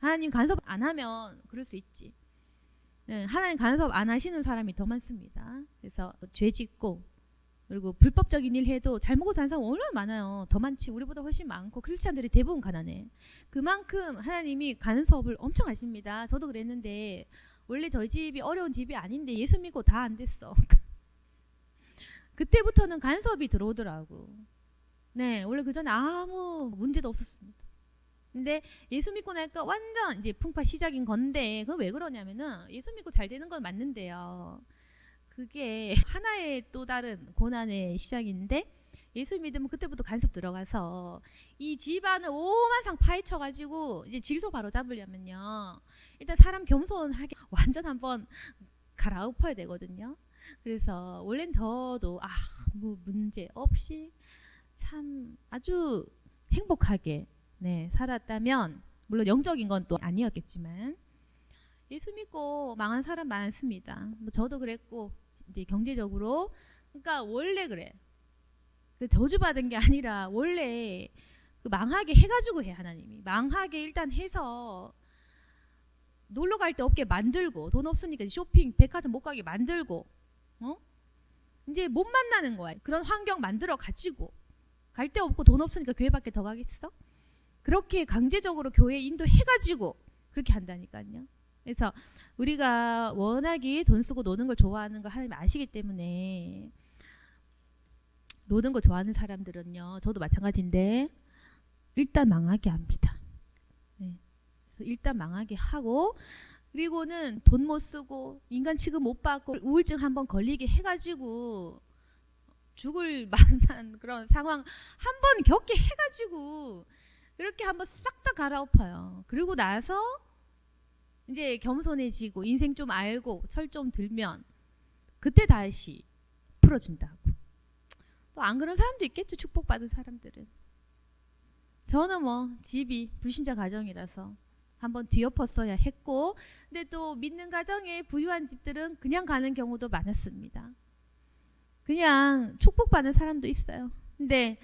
하나님 간섭 안 하면 그럴 수 있지. 네, 하나님 간섭 안 하시는 사람이 더 많습니다. 그래서 죄 짓고 그리고 불법적인 일 해도 잘 먹고 사는 사람 얼마나 많아요. 더 많지. 우리보다 훨씬 많고 크리스찬들이 대부분 가난해. 그만큼 하나님이 간섭을 엄청 하십니다. 저도 그랬는데 원래 저희 집이 어려운 집이 아닌데 예수 믿고 다 안 됐어. 그때부터는 간섭이 들어오더라고. 네, 원래 그 전에 아무 문제도 없었습니다. 근데 예수 믿고 나니까 완전 이제 풍파 시작인 건데 그건 왜 그러냐면은 예수 믿고 잘 되는 건 맞는데요. 그게 하나의 또 다른 고난의 시작인데 예수 믿으면 그때부터 간섭 들어가서 이 집안을 오만상 파헤쳐가지고 이제 질소 바로 잡으려면요. 일단 사람 겸손하게 완전 한번 갈아엎어야 되거든요. 그래서 원래는 저도 뭐 문제 없이 참 아주 행복하게 네, 살았다면 물론 영적인 건 또 아니었겠지만 예수 믿고 망한 사람 많습니다. 뭐 저도 그랬고 이제 경제적으로 그러니까 원래 그래. 그 저주받은 게 아니라 원래 그 망하게 해가지고 해 하나님이 망하게 일단 해서 놀러 갈 데 없게 만들고 돈 없으니까 쇼핑 백화점 못 가게 만들고 이제 못 만나는 거야. 그런 환경 만들어 가지고 갈 데 없고 돈 없으니까 교회 밖에 더 가겠어? 그렇게 강제적으로 교회 인도해가지고 그렇게 한다니까요. 그래서 우리가 워낙에 돈 쓰고 노는 걸 좋아하는 걸 하나님 아시기 때문에 노는 걸 좋아하는 사람들은요. 저도 마찬가지인데 일단 망하게 합니다. 네. 그래서 일단 망하게 하고 그리고는 돈 못 쓰고 인간 취급 못 받고 우울증 한번 걸리게 해가지고 죽을 만한 그런 상황 한번 겪게 해가지고 이렇게 한번 싹 다 갈아엎어요. 그리고 나서 이제 겸손해지고 인생 좀 알고 철 좀 들면 그때 다시 풀어준다고. 또 안 그런 사람도 있겠죠. 축복받은 사람들은. 저는 뭐 집이 불신자 가정이라서 한번 뒤엎었어야 했고 근데 또 믿는 가정에 부유한 집들은 그냥 가는 경우도 많았습니다. 그냥 축복받는 사람도 있어요. 근데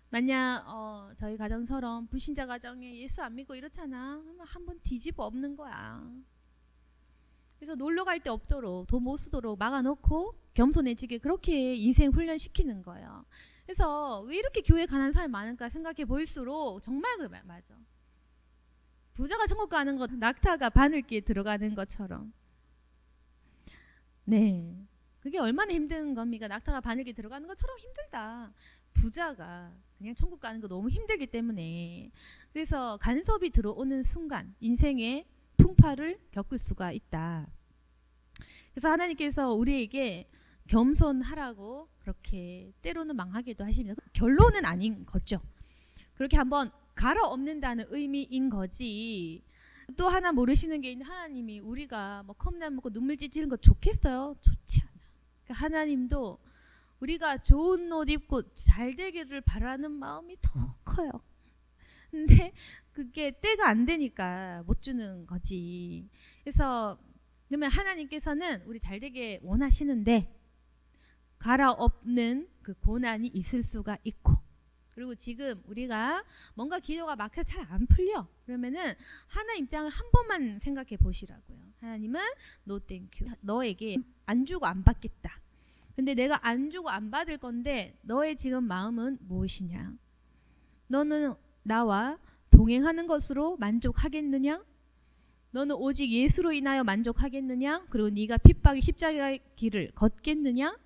만약 저희 가정처럼 불신자 가정에 예수 안 믿고 이렇잖아. 한번 뒤집어 엎는 거야. 그래서 놀러 갈 데 없도록 돈 못 쓰도록 막아놓고 겸손해지게 그렇게 인생 훈련시키는 거예요. 그래서 왜 이렇게 교회 가는 사람이 많을까 생각해 볼수록 정말 맞아. 부자가 천국 가는 것 낙타가 바늘기에 들어가는 것처럼. 네, 그게 얼마나 힘든 겁니까? 낙타가 바늘기에 들어가는 것처럼 힘들다. 부자가 그냥 천국 가는 거 너무 힘들기 때문에 그래서 간섭이 들어오는 순간 인생의 풍파를 겪을 수가 있다. 그래서 하나님께서 우리에게 겸손하라고 그렇게 때로는 망하게도 하십니다. 결론은 아닌 거죠. 그렇게 한번 갈아엎는다는 의미인 거지. 또 하나 모르시는 게 있는데 하나님이 우리가 뭐 컵라면 먹고 눈물 찢는 거 좋겠어요? 좋지 않아. 그러니까 하나님도 우리가 좋은 옷 입고 잘 되기를 바라는 마음이 더 커요. 근데 그게 때가 안 되니까 못 주는 거지. 그래서 그러면 하나님께서는 우리 잘 되게 원하시는데 갈아엎는 그 고난이 있을 수가 있고 그리고 지금 우리가 뭔가 기도가 막혀 잘 안 풀려. 그러면은 하나님 입장을 한 번만 생각해 보시라고요. 하나님은 no thank you. 너에게 안 주고 안 받겠다. 근데 내가 안 주고 안 받을 건데 너의 지금 마음은 무엇이냐? 너는 나와 동행하는 것으로 만족하겠느냐? 너는 오직 예수로 인하여 만족하겠느냐? 그리고 네가 핍박의 십자가의 길을 걷겠느냐?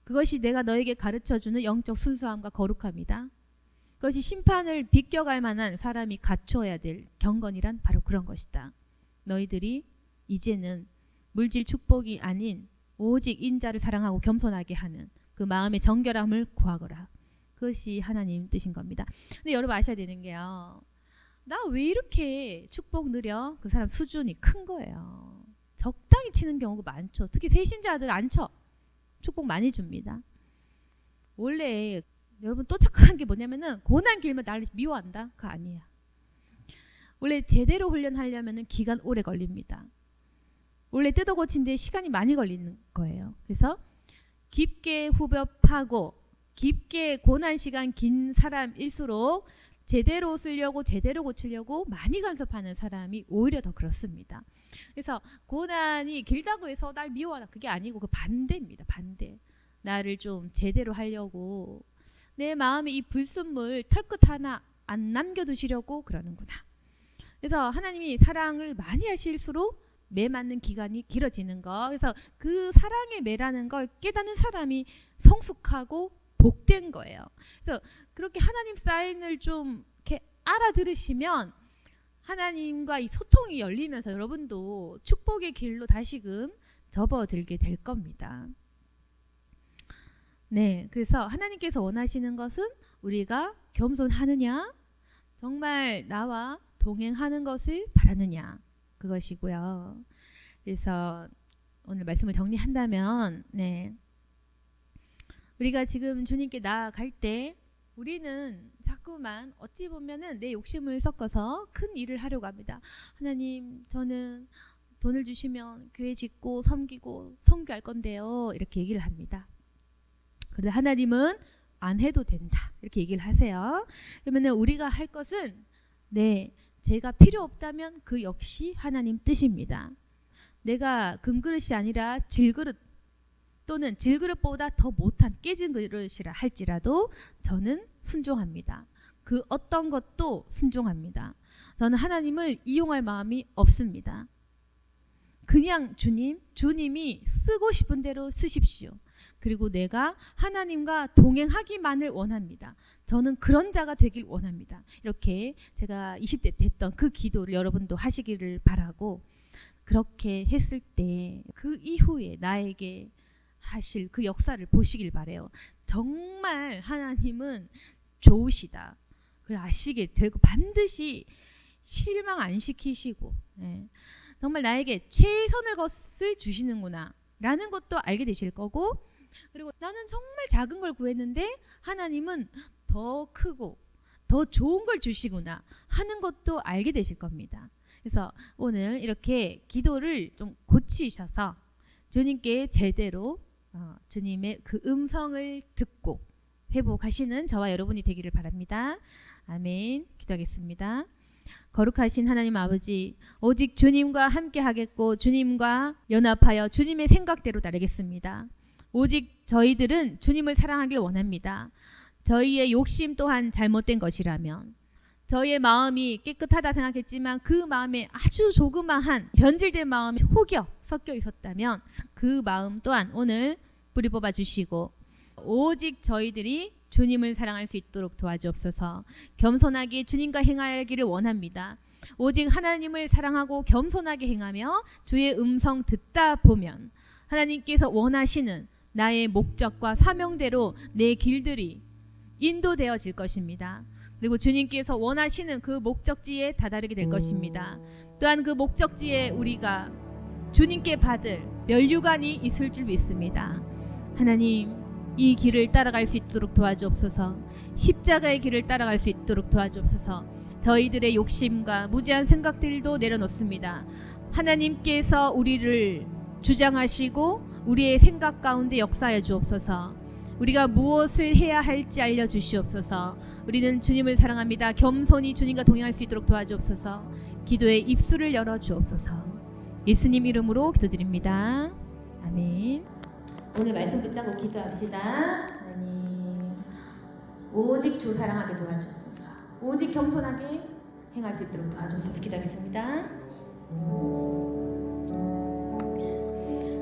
그것이 내가 너에게 가르쳐주는 영적 순수함과 거룩함이다. 그것이 심판을 비껴갈 만한 사람이 갖춰야 될 경건이란 바로 그런 것이다. 너희들이 이제는 물질 축복이 아닌 오직 인자를 사랑하고 겸손하게 하는 그 마음의 정결함을 구하거라. 그것이 하나님 뜻인 겁니다. 근데 여러분 아셔야 되는 게요. 나 왜 이렇게 축복 느려? 그 사람 수준이 큰 거예요. 적당히 치는 경우가 많죠. 특히 새신자들 안 쳐. 축복 많이 줍니다. 원래 여러분 또 착각한 게 뭐냐면은 고난 길면 나를 미워한다? 그거 아니야. 원래 제대로 훈련하려면은 기간 오래 걸립니다. 원래 뜯어 고치는데 시간이 많이 걸리는 거예요. 그래서 깊게 후벼파고 깊게 고난 시간 긴 사람일수록 제대로 쓰려고 제대로 고치려고 많이 간섭하는 사람이 오히려 더 그렇습니다. 그래서 고난이 길다고 해서 날 미워하라 그게 아니고 그 반대입니다. 반대. 나를 좀 제대로 하려고 내 마음에 이 불순물 털끝 하나 안 남겨두시려고 그러는구나. 그래서 하나님이 사랑을 많이 하실수록 매 맞는 기간이 길어지는 거. 그래서 그 사랑의 매라는 걸 깨닫는 사람이 성숙하고 복된 거예요. 그래서 그렇게 하나님 사인을 좀 이렇게 알아들으시면 하나님과 이 소통이 열리면서 여러분도 축복의 길로 다시금 접어들게 될 겁니다. 네, 그래서 하나님께서 원하시는 것은 우리가 겸손하느냐, 정말 나와 동행하는 것을 바라느냐, 그것이고요. 그래서 오늘 말씀을 정리한다면, 네, 우리가 지금 주님께 나아갈 때 우리는 자꾸만 어찌 보면은 내 욕심을 섞어서 큰 일을 하려고 합니다. 하나님, 저는 돈을 주시면 교회 짓고 섬기고 선교할 건데요. 이렇게 얘기를 합니다. 그런데 하나님은 안 해도 된다. 이렇게 얘기를 하세요. 그러면 우리가 할 것은 네, 제가 필요 없다면 그 역시 하나님 뜻입니다. 내가 금그릇이 아니라 질그릇 또는 질그릇보다 더 못한 깨진 그릇이라 할지라도 저는 순종합니다. 그 어떤 것도 순종합니다. 저는 하나님을 이용할 마음이 없습니다. 그냥 주님이 쓰고 싶은 대로 쓰십시오. 그리고 내가 하나님과 동행하기만을 원합니다. 저는 그런 자가 되길 원합니다. 이렇게 제가 20대 때 했던 그 기도를 여러분도 하시기를 바라고, 그렇게 했을 때 그 이후에 나에게 하실 그 역사를 보시길 바래요. 정말 하나님은 좋으시다. 그걸 아시게 되고 반드시 실망 안 시키시고, 정말 나에게 최선의 것을 주시는구나 라는 것도 알게 되실 거고, 그리고 나는 정말 작은 걸 구했는데 하나님은 더 크고 더 좋은 걸 주시구나 하는 것도 알게 되실 겁니다. 그래서 오늘 이렇게 기도를 좀 고치셔서 주님께 제대로 주님의 그 음성을 듣고 회복하시는 저와 여러분이 되기를 바랍니다. 아멘. 기도하겠습니다. 거룩하신 하나님 아버지, 오직 주님과 함께 하겠고 주님과 연합하여 주님의 생각대로 따르겠습니다. 오직 저희들은 주님을 사랑하길 원합니다. 저희의 욕심 또한 잘못된 것이라면, 저희의 마음이 깨끗하다 생각했지만 그 마음에 아주 조그마한 변질된 마음이 혹여 섞여 있었다면 그 마음 또한 오늘 뿌리 뽑아 주시고, 오직 저희들이 주님을 사랑할 수 있도록 도와주옵소서. 겸손하게 주님과 행하기를 원합니다. 오직 하나님을 사랑하고 겸손하게 행하며 주의 음성 듣다 보면 하나님께서 원하시는 나의 목적과 사명대로 내 길들이 인도되어질 것입니다. 그리고 주님께서 원하시는 그 목적지에 다다르게 될 것입니다. 또한 그 목적지에 우리가 주님께 받을 면류관이 있을 줄 믿습니다. 하나님, 이 길을 따라갈 수 있도록 도와주옵소서. 십자가의 길을 따라갈 수 있도록 도와주옵소서. 저희들의 욕심과 무지한 생각들도 내려놓습니다. 하나님께서 우리를 주장하시고 우리의 생각 가운데 역사해 주옵소서. 우리가 무엇을 해야 할지 알려주시옵소서. 우리는 주님을 사랑합니다. 겸손히 주님과 동행할 수 있도록 도와주옵소서. 기도의 입술을 열어주옵소서. 예수님 이름으로 기도드립니다. 아멘. 오늘 말씀 붙잡고 기도합시다. 하나님, 오직 주 사랑하게 도와주옵소서. 오직 겸손하게 행할 수 있도록 도와주옵소서. 기도하겠습니다.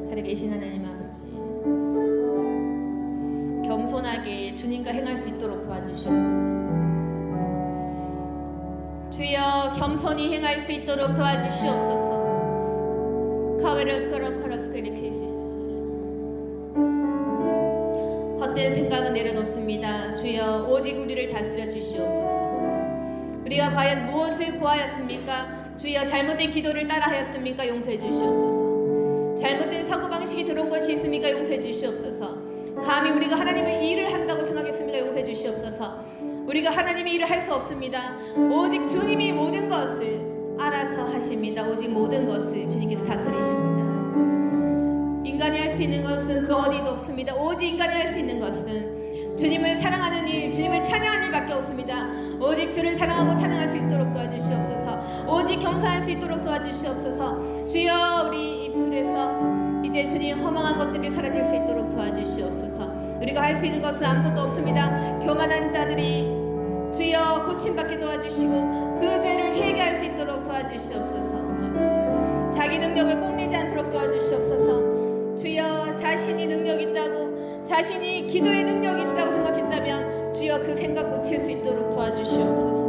살아계신 하나님 아버지, 겸손하게 주님과 행할 수 있도록 도와주시옵소서. 주여, 겸손히 행할 수 있도록 도와주시옵소서. 카베르스카라카라스카 이렇게 해주시옵소서. 헛된 생각은 내려놓습니다. 주여, 오직 우리를 다스려 주시옵소서. 우리가 과연 무엇을 구하였습니까? 주여, 잘못된 기도를 따라하였습니까? 용서해 주시옵소서. 잘못된 사고방식이 들어온 것이 있습니까? 용서해 주시옵소서. 감히 우리가 하나님의 일을 한다고 생각했습니까? 용서해 주시옵소서. 우리가 하나님의 일을 할 수 없습니다. 오직 주님이 모든 것을 알아서 하십니다. 오직 모든 것을 주님께서 다스리십니다. 수 있는 것은 그 어디도 없습니다. 오직 인간이 할 수 있는 것은 주님을 사랑하는 일, 주님을 찬양하는 일밖에 없습니다. 오직 주를 사랑하고 찬양할 수 있도록 도와주시옵소서. 오직 경사할 수 있도록 도와주시옵소서. 주여, 우리 입술에서 이제 주님 허망한 것들이 사라질 수 있도록 도와주시옵소서. 우리가 할 수 있는 것은 아무것도 없습니다. 교만한 자들이 주여 고침받게 도와주시고 그 죄를 회개할 수 있도록 도와주시옵소서. 자기 능력을 뽐내지 않도록 도와주시옵소서. 주여, 자신이 능력 있다고, 자신이 기도의 능력이 있다고 생각했다면 주여 그 생각 고칠 수 있도록 도와주시옵소서.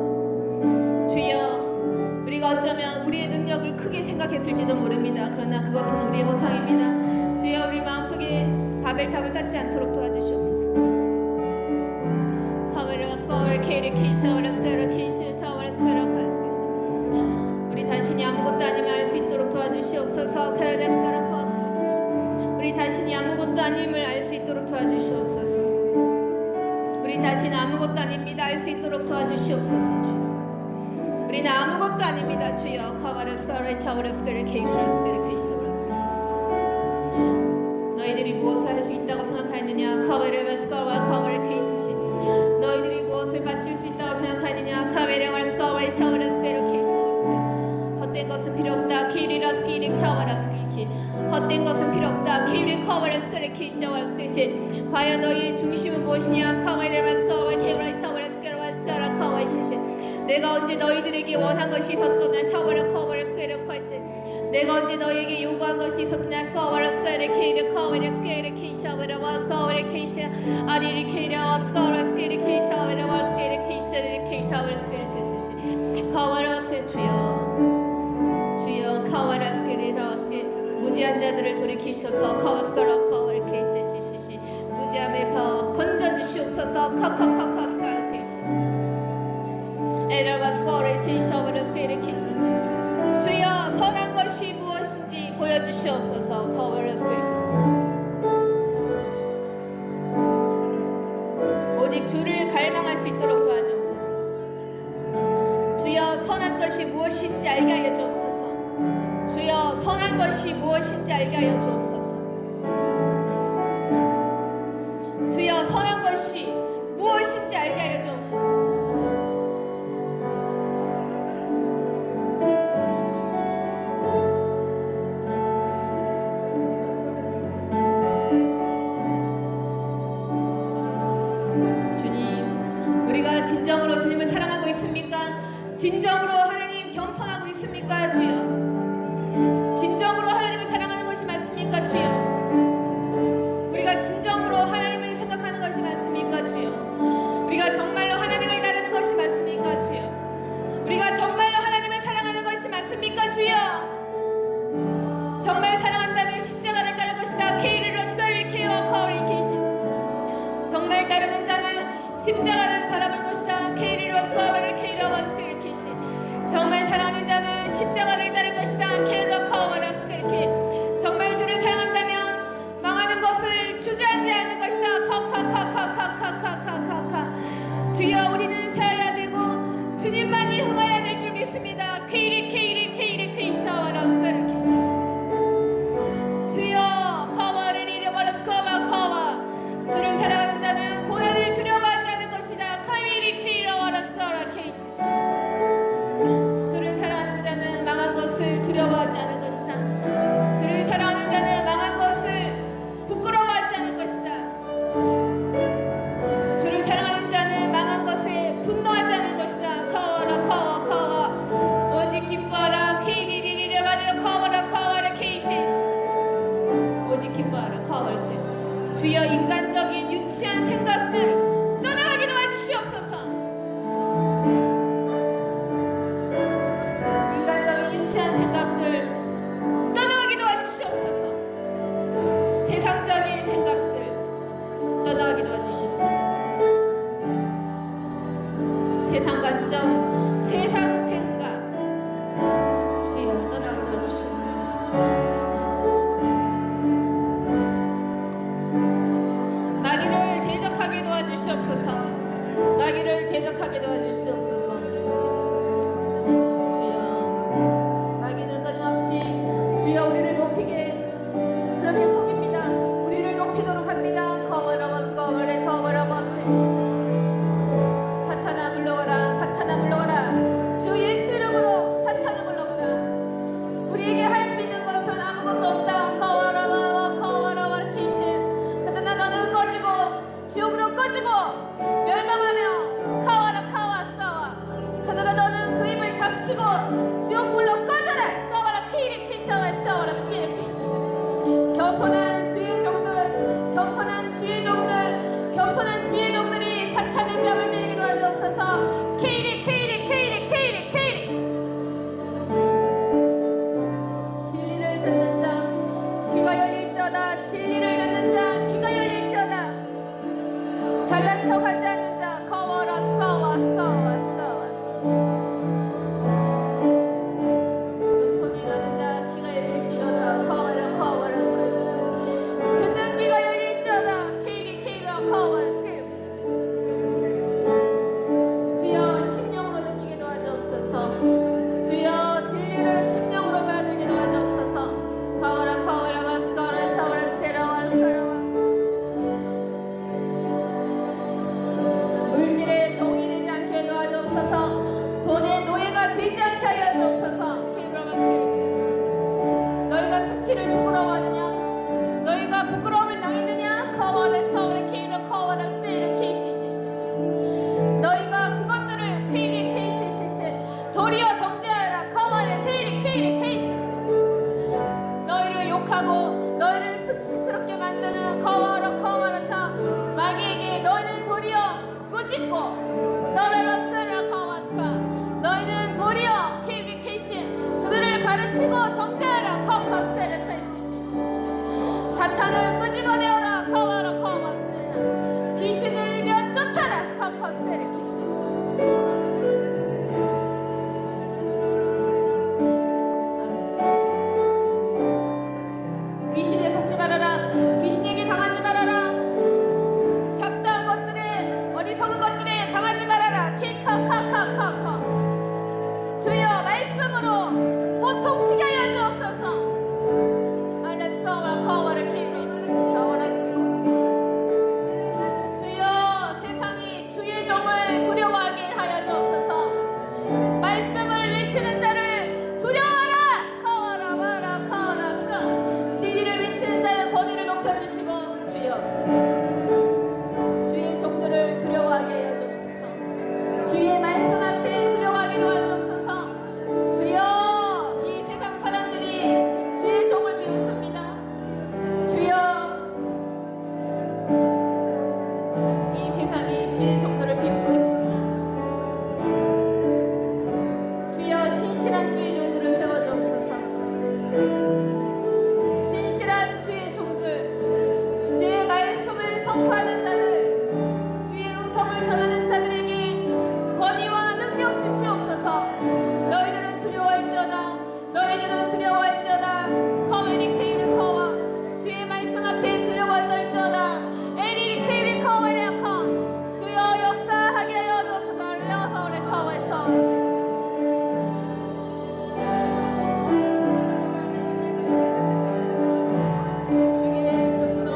주여, 우리가 어쩌면 우리의 능력을 크게 생각했을지도 모릅니다. 그러나 그것은 우리의 허상입니다. 주여, 우리 마음속에 바벨탑을 쌓지 않도록 도와주시옵소서. 우리 자신이 아무것도 아님을 알 수 있도록 도와주시옵소서. 우리 자신이 아무것도 아님을 알 수 있도록 도와주시옵소서. 우리 자신은 아무것도 아닙니다. 알 수 있도록 도와주시옵소서. 주여, 우리는 아무것도 아닙니다. 주여, 너희들이 무엇을 할 수 있다고 생각하느냐? 너희들이 무엇을 바칠 수 있다고 생각하느냐? 헛된 것은 필요 없다. 헛된 것은 필요 없다. 과연 너희의 중심은 무엇이냐? 내가 언제 너희들에게 원한 것이 있었더나 내가 언제 너희에게 요구한 것이 있었더나 주여, 무지한 자들을 돌이키셔서 무지함에서 건져주시옵소서. 주여, 선한 것이 무엇인지 보여주시옵소서. 오직 주를 갈망할 수 있도록 도와주옵소서. 주여, 선한 것이 무엇인지 알게 하여 주옵소서. 주여, 선한 것이 무엇인지 알게 하여 주옵소서. 주여, 선한 것이 무엇인지 알게 하여 주옵소서. 주님, 우리가 진정으로 주님을 사랑하고 있습니까? 진정으로 하나님 겸손하고 있습니까? 주여, 진정으로 하나님을 사랑하는 것이 맞습니까? 주여, 우리가 진정으로 하나님을 생각하는 것이 맞습니까? 주여, 우리가 정말로 하나님을 따르는 것이 맞습니까? 주여, 우리가 정말로 하나님을 사랑하는 것이 맞습니까? 주여, 정말 사랑한다면 십자가를 따를 것이다. 정말 따르는 자는 십자가를 바라볼 것이다. 정말 사랑하는 자는 십자가를 따를 것이다. 정말 주를 사랑한다면 망하는 것을 주저앉지 것이다. 주여, 우리는 서야 되고 주님만이 흥하여야 될 줄 믿습니다. 주여, 커버를 잃어버려서 커버. 주를 사랑하는 자는 고난을 두려워하지 않을 것이다. 주를 사랑하는 자는 망한 것을 두려워하지 않을 것이다. 주를 사랑하는 자는 망한 것을 부끄러워하지 않을 것이다. 주를 사랑하는 자는 망한 것에 분노하지 않을 것이다. 오직 기뻐하라. 오직 기뻐하라. 주여, 인간적인 유치한 생각들 떠나가게 도와주시옵소서. 인간적인 유치한 생각들 떠나가게 도와주시옵소서. 세상적인 생각들 떠나가게 도와주시옵소서. 세상 관점, 세상 생각 주여, 떠나가게 도와주시옵소서. 마귀를 대적하게 도와주시옵소서. 마귀를 대적하게 도와주시옵소서. 주여, 마귀는 끊임없이 주여 우리를 높이게 그렇게 속입니다. 지옥으로 꺼지고 멸망하며 카와라 카와 스카와 사자다 너는 그 입을 닥치고 지옥불로 꺼져라 싸워라 키리 키샤와 싸워라 스키리 키시 겸손한 주의 종들 겸손한 주의 종들 겸손한 주의 종들이 사탄의 뺨을 때리게 도와주옵소서 케이리 케이리 케이리 케이리 케이리 진리를 듣는 자 귀가 열릴지어다 진리를 듣는 자 귀가 열릴지어다 잘난 척하지 않는 자 커워라 싸워 싸워 싸워 겸손히 가는 자 귀가 열릴지어다 커워라 커워라 스케일 듣는 귀가 열릴지어다 케이리 케이라 커워라 스케일 주여 심령으로 느끼게 도와주옵소서 주여 진리를 심령으로 받들게 도와주옵소서 커워라 커워라 마스카라 타워라 스테라와라 스카라와 물질의 종이 되지 않게 도와주옵소서 돈의 노예가 되지 않게 하여 주옵소서 너희가 수치를 부끄러워하느냐 너희가 부끄러움을 당했느냐 커워라 서울의 케이로 커워라 스테이를 케이시시시시 너희가 그것들을 케이리 케이시시시 도리어 정죄하라 커워라 케이리 케이리 케이시시시 너희를 욕하고 너희를 수치스럽게 만드는 커워라 커워라 타 마귀에게 너희는 도리어 꾸짖고 너희를 스테라 커워스카 너희는 도리어 케이리 케이시 그들을 가르치고 정죄하라 커커 스테라 케이시시시시 사탄을 끄집어내어라 커워라 커워스테라 귀신을 내쫓아라 커커 스테라 케이시시시시 귀신에 속지 말아라 귀신에게 당하지 말아라 잡다한 것들에 어리석은 것들에 당하지 말아라 키카카카카카 주여 말씀으로 호통치게 하여 주옵소서 알레스카와라 카와라 키리시 샤와라스키스 주여 세상이 주의 종을 두려워하게 하여 주옵소서 말씀을 외치는 자를 두려워하라 카와라 마라 카와라 스카 진리를 외치는 자의 권위를 높여주시고 주여 주의 종들을 두려워하게 하여 주옵소서 주의 말씀 앞에 두려워하게 도와주옵소서 주여 이 세상 사람들이 주의 종을 비웃습니다 주여 이 세상이 주의 종들을 비웃고 있습니다 주여 신실한 주의 종들을 세워주옵소서 신실한 주의 종들 주의 말씀을 선포하는 자들 주의 음성을 전하는 자들에게 권위와 능력 주시옵소서 너희들은 두려워할지어다 너희들은 두려워할지어다 커메리 케이르 커와 주의 말씀 앞에 두려워 떨지어다 에리리 케이르 커와레 커 주여 역사하게 하여 주옵소서 레어서울의 커와에서 주의 분노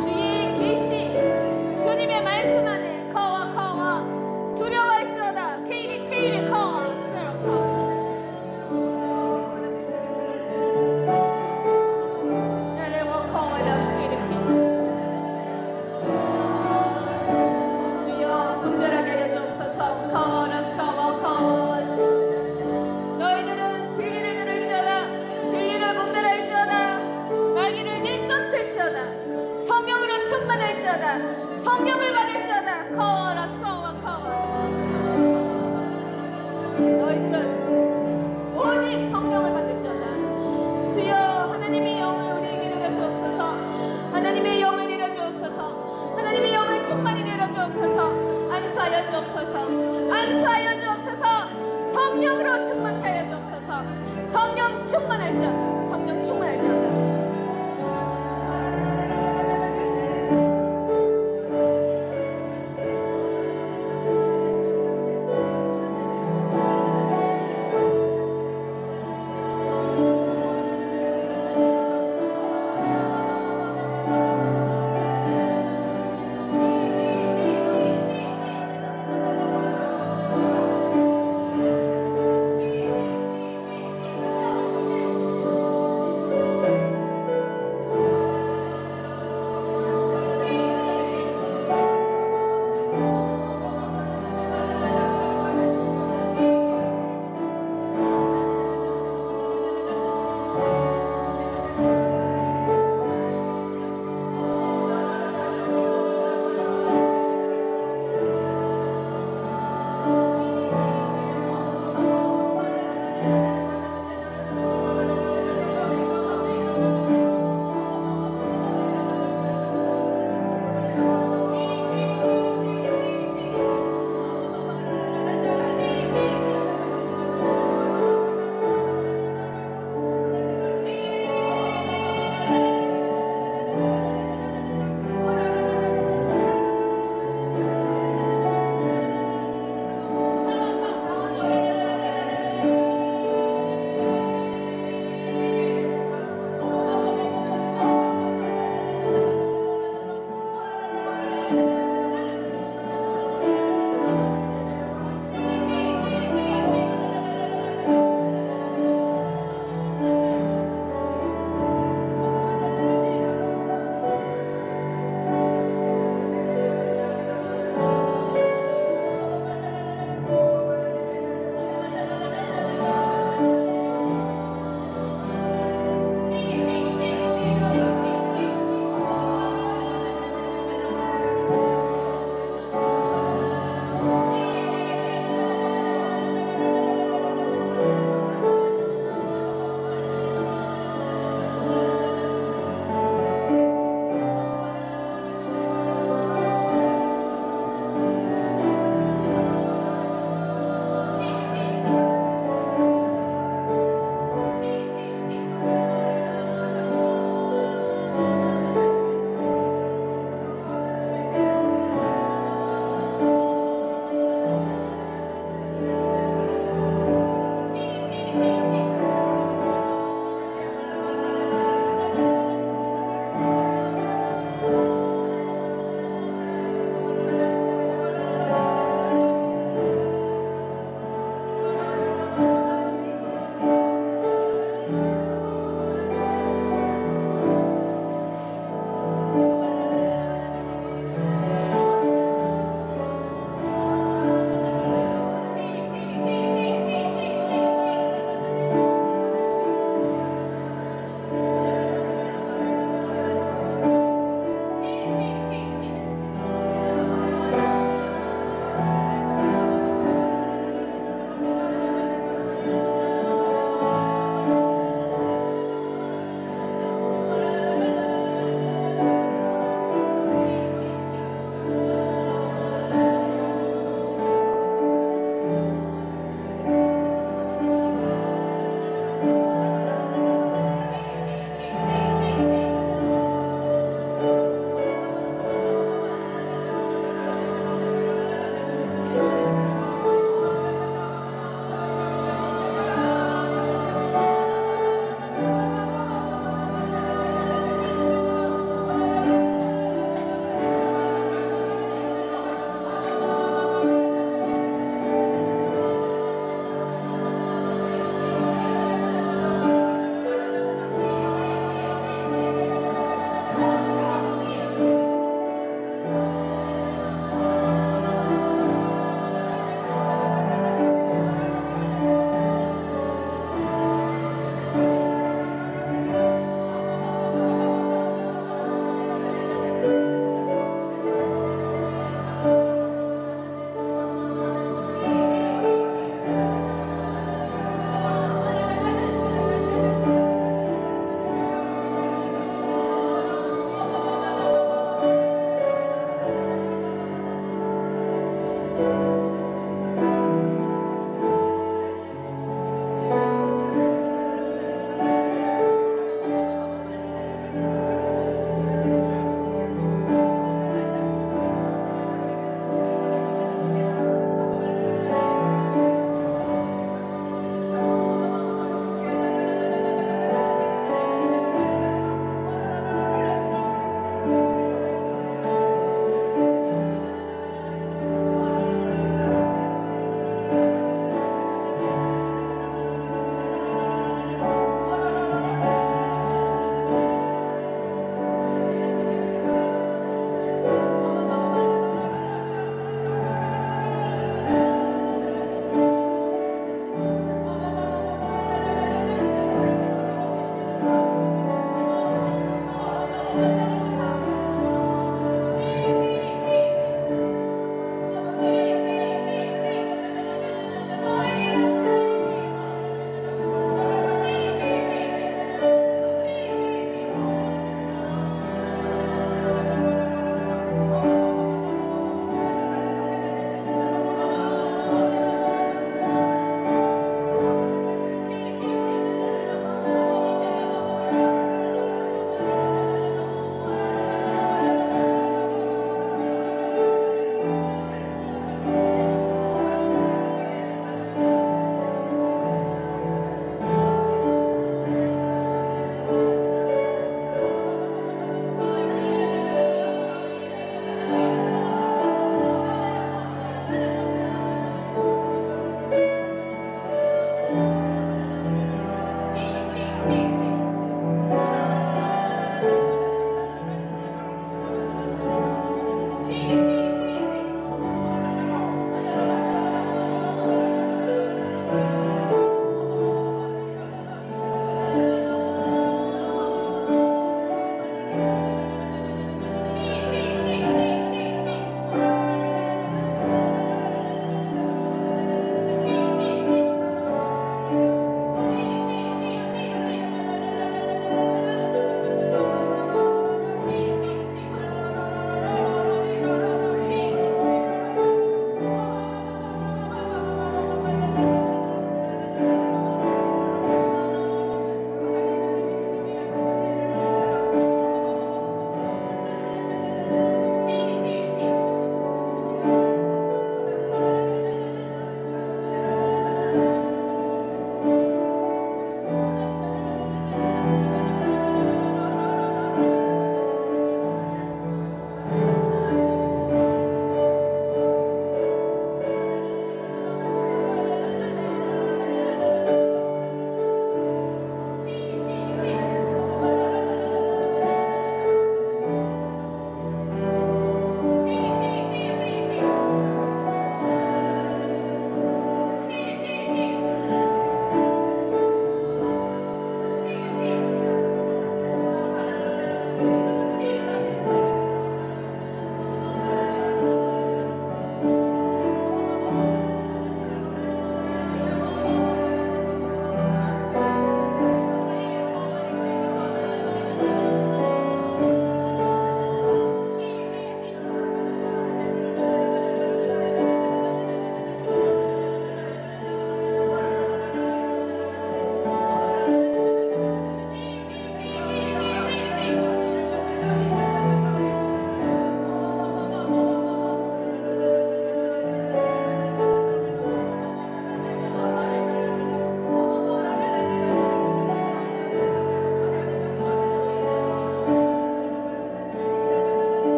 주의 계시 주님의 말씀 안에 커와 두려워할지어다 케이리 케이리 커와 세라 커와 계시 에레워 커와다 스케이리 계시 주여 분별하게 하여 주옵소서 커와라 스카와 커와 너희들은 진리를 들을지어다 진리를 분별할지어다 마귀를 내쫓을지어다 성령으로 충만할지어다 성령을 받을지어다 커워라 스카와 커와 너희들은 오직 성령을 받을지어다 주여 하나님의 영을 우리에게 내려주옵소서 하나님의 영을 내려주옵소서 하나님의 영을 충만히 내려주옵소서 안수하여 주옵소서 안수하여 주옵소서 성령으로 충만케 하여 주옵소서 성령 충만할지어다 성령 충만할지어다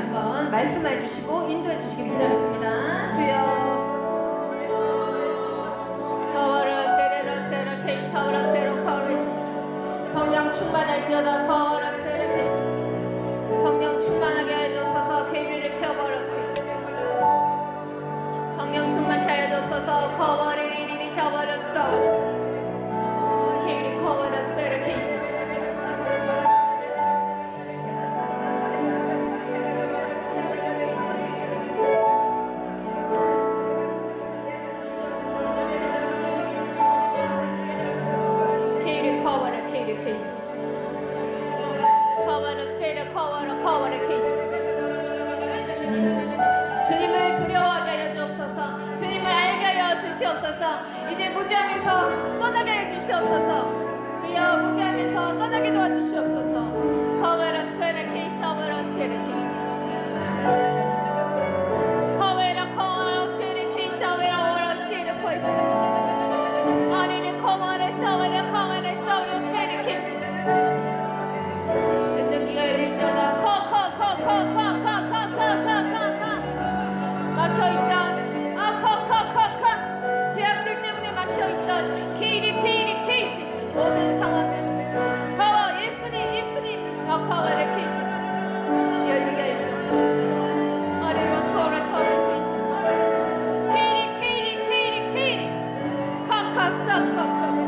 한번 말씀해 주시고 인도해 주시길 기도하겠습니다. 주여. 성령 충만할지어다. 성령 충만하게 해주옵소서. 케이리를 켜버렸소서. 성령 충만케 해주옵소서. 커버리리리 저버렸소서. 케이리 커버렸소서. 케이시 주님을 두려워하게 하여 주옵소서. 주님을 알게 하여 주시옵소서. 이제 무지하면서 떠나게 하여 주시옵소서. 주여 무지하면서 떠나게 도와주시옵소서. 커버라 스퀘르 케이스 커버라 스퀘르 케이스 커버라 커버라 스퀘르 케이스 커버라 워라 스퀘르 코이스 아니네 커버라 서버라 커버라 서버라 스퀘르 케이스 듣는 귀가 열릴지어다. 막혀있던 죄악들 때문에 막혀있던 케이스 모든 상황을 가와 예수님 가와를 케이스 열리게 하여 주옵소서. 아래로 서울을 가와를 케이스 카카스카스카스카스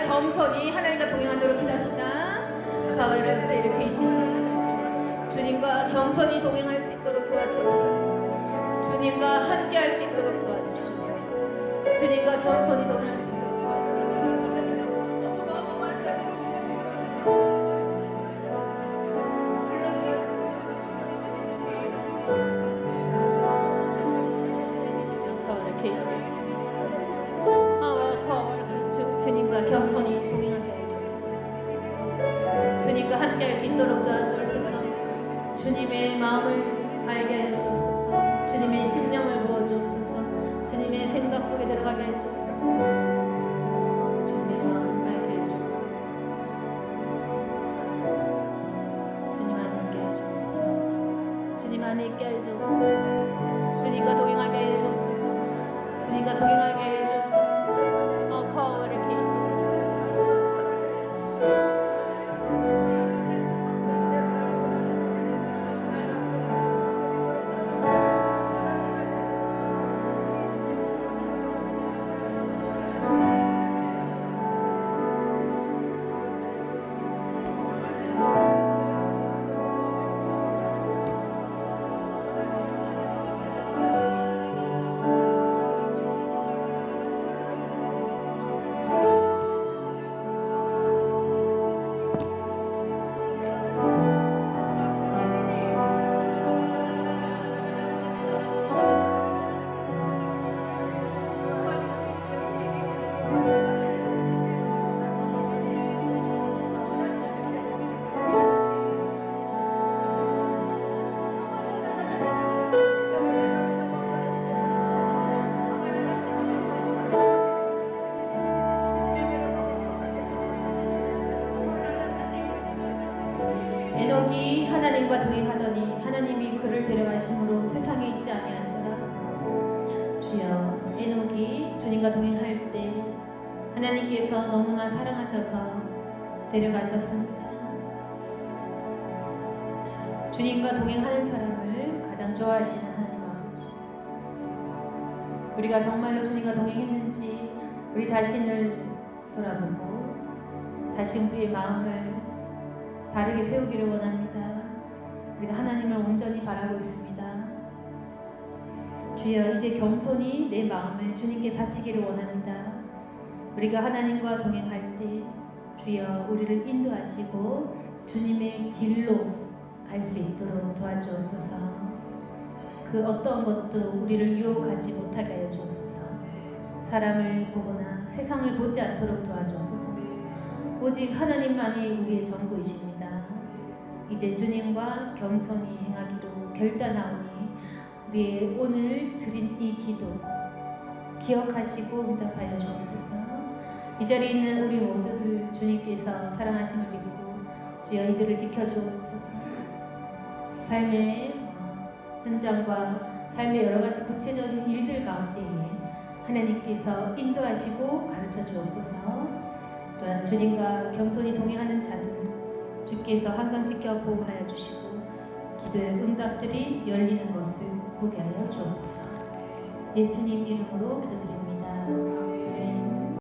겸손히 하나님과 동행하도록 기도합시다. 주님과 겸손히 동행할 수 있도록 도와주옵소서. 주님과 함께 할 수 있도록 도와주시옵소서. 주님과 겸손히 동행할 수 있도록 도와주옵소서. 주님과 겸손히 동행하게 해주옵소서. 주님과 함께 할 수 있도록 있도록 도와주옵소서. 주님의 마음을 알게 하여 주옵소서. 주님의 심령을 부어주옵소서. 주님의 생각 속에 들어가게 해 주옵소서. 주님의 마음을 알게 해 주옵소서. 주님 안에 있게 해 주옵소서. 주님 안에 있게 해 주옵소서. 주님과 동행하게 해 주옵소서. 주님과 동행하게 해 주옵소서. 거울을 이렇게 해주옵소서. 에녹이 하나님과 동행하더니 하나님이 그를 데려가심으로 세상에 있지 아니하더라. 주여, 에녹이 주님과 동행할 때 하나님께서 너무나 사랑하셔서 데려가셨습니다. 주님과 동행하는 사람을 가장 좋아하시는 하나님 아버지, 우리가 정말로 주님과 동행했는지 우리 자신을 돌아보고 다시 우리의 마음을 바르게 세우기를 원합니다. 우리가 하나님을 온전히 바라고 있습니다. 주여, 이제 겸손히 내 마음을 주님께 바치기를 원합니다. 우리가 하나님과 동행할 때 주여 우리를 인도하시고 주님의 길로 갈 수 있도록 도와주옵소서. 그 어떤 것도 우리를 유혹하지 못하게 하여 주옵소서. 사람을 보거나 세상을 보지 않도록 도와주옵소서. 오직 하나님만이 우리의 전부이십니다. 이제 주님과 겸손히 행하기로 결단하오니 우리의 오늘 드린 이 기도 기억하시고 응답하여 주옵소서. 이 자리에 있는 우리 모두를 주님께서 사랑하심을 믿고 주여 이들을 지켜주옵소서. 삶의 현장과 삶의 여러 가지 구체적인 일들 가운데에 하나님께서 인도하시고 가르쳐 주옵소서. 또한 주님과 겸손히 동행하는 자들 주께서 항상 지켜 보호하여 주시고 기도의 응답들이 열리는 것을 보게 하여 주옵소서. 예수님 이름으로 기도드립니다.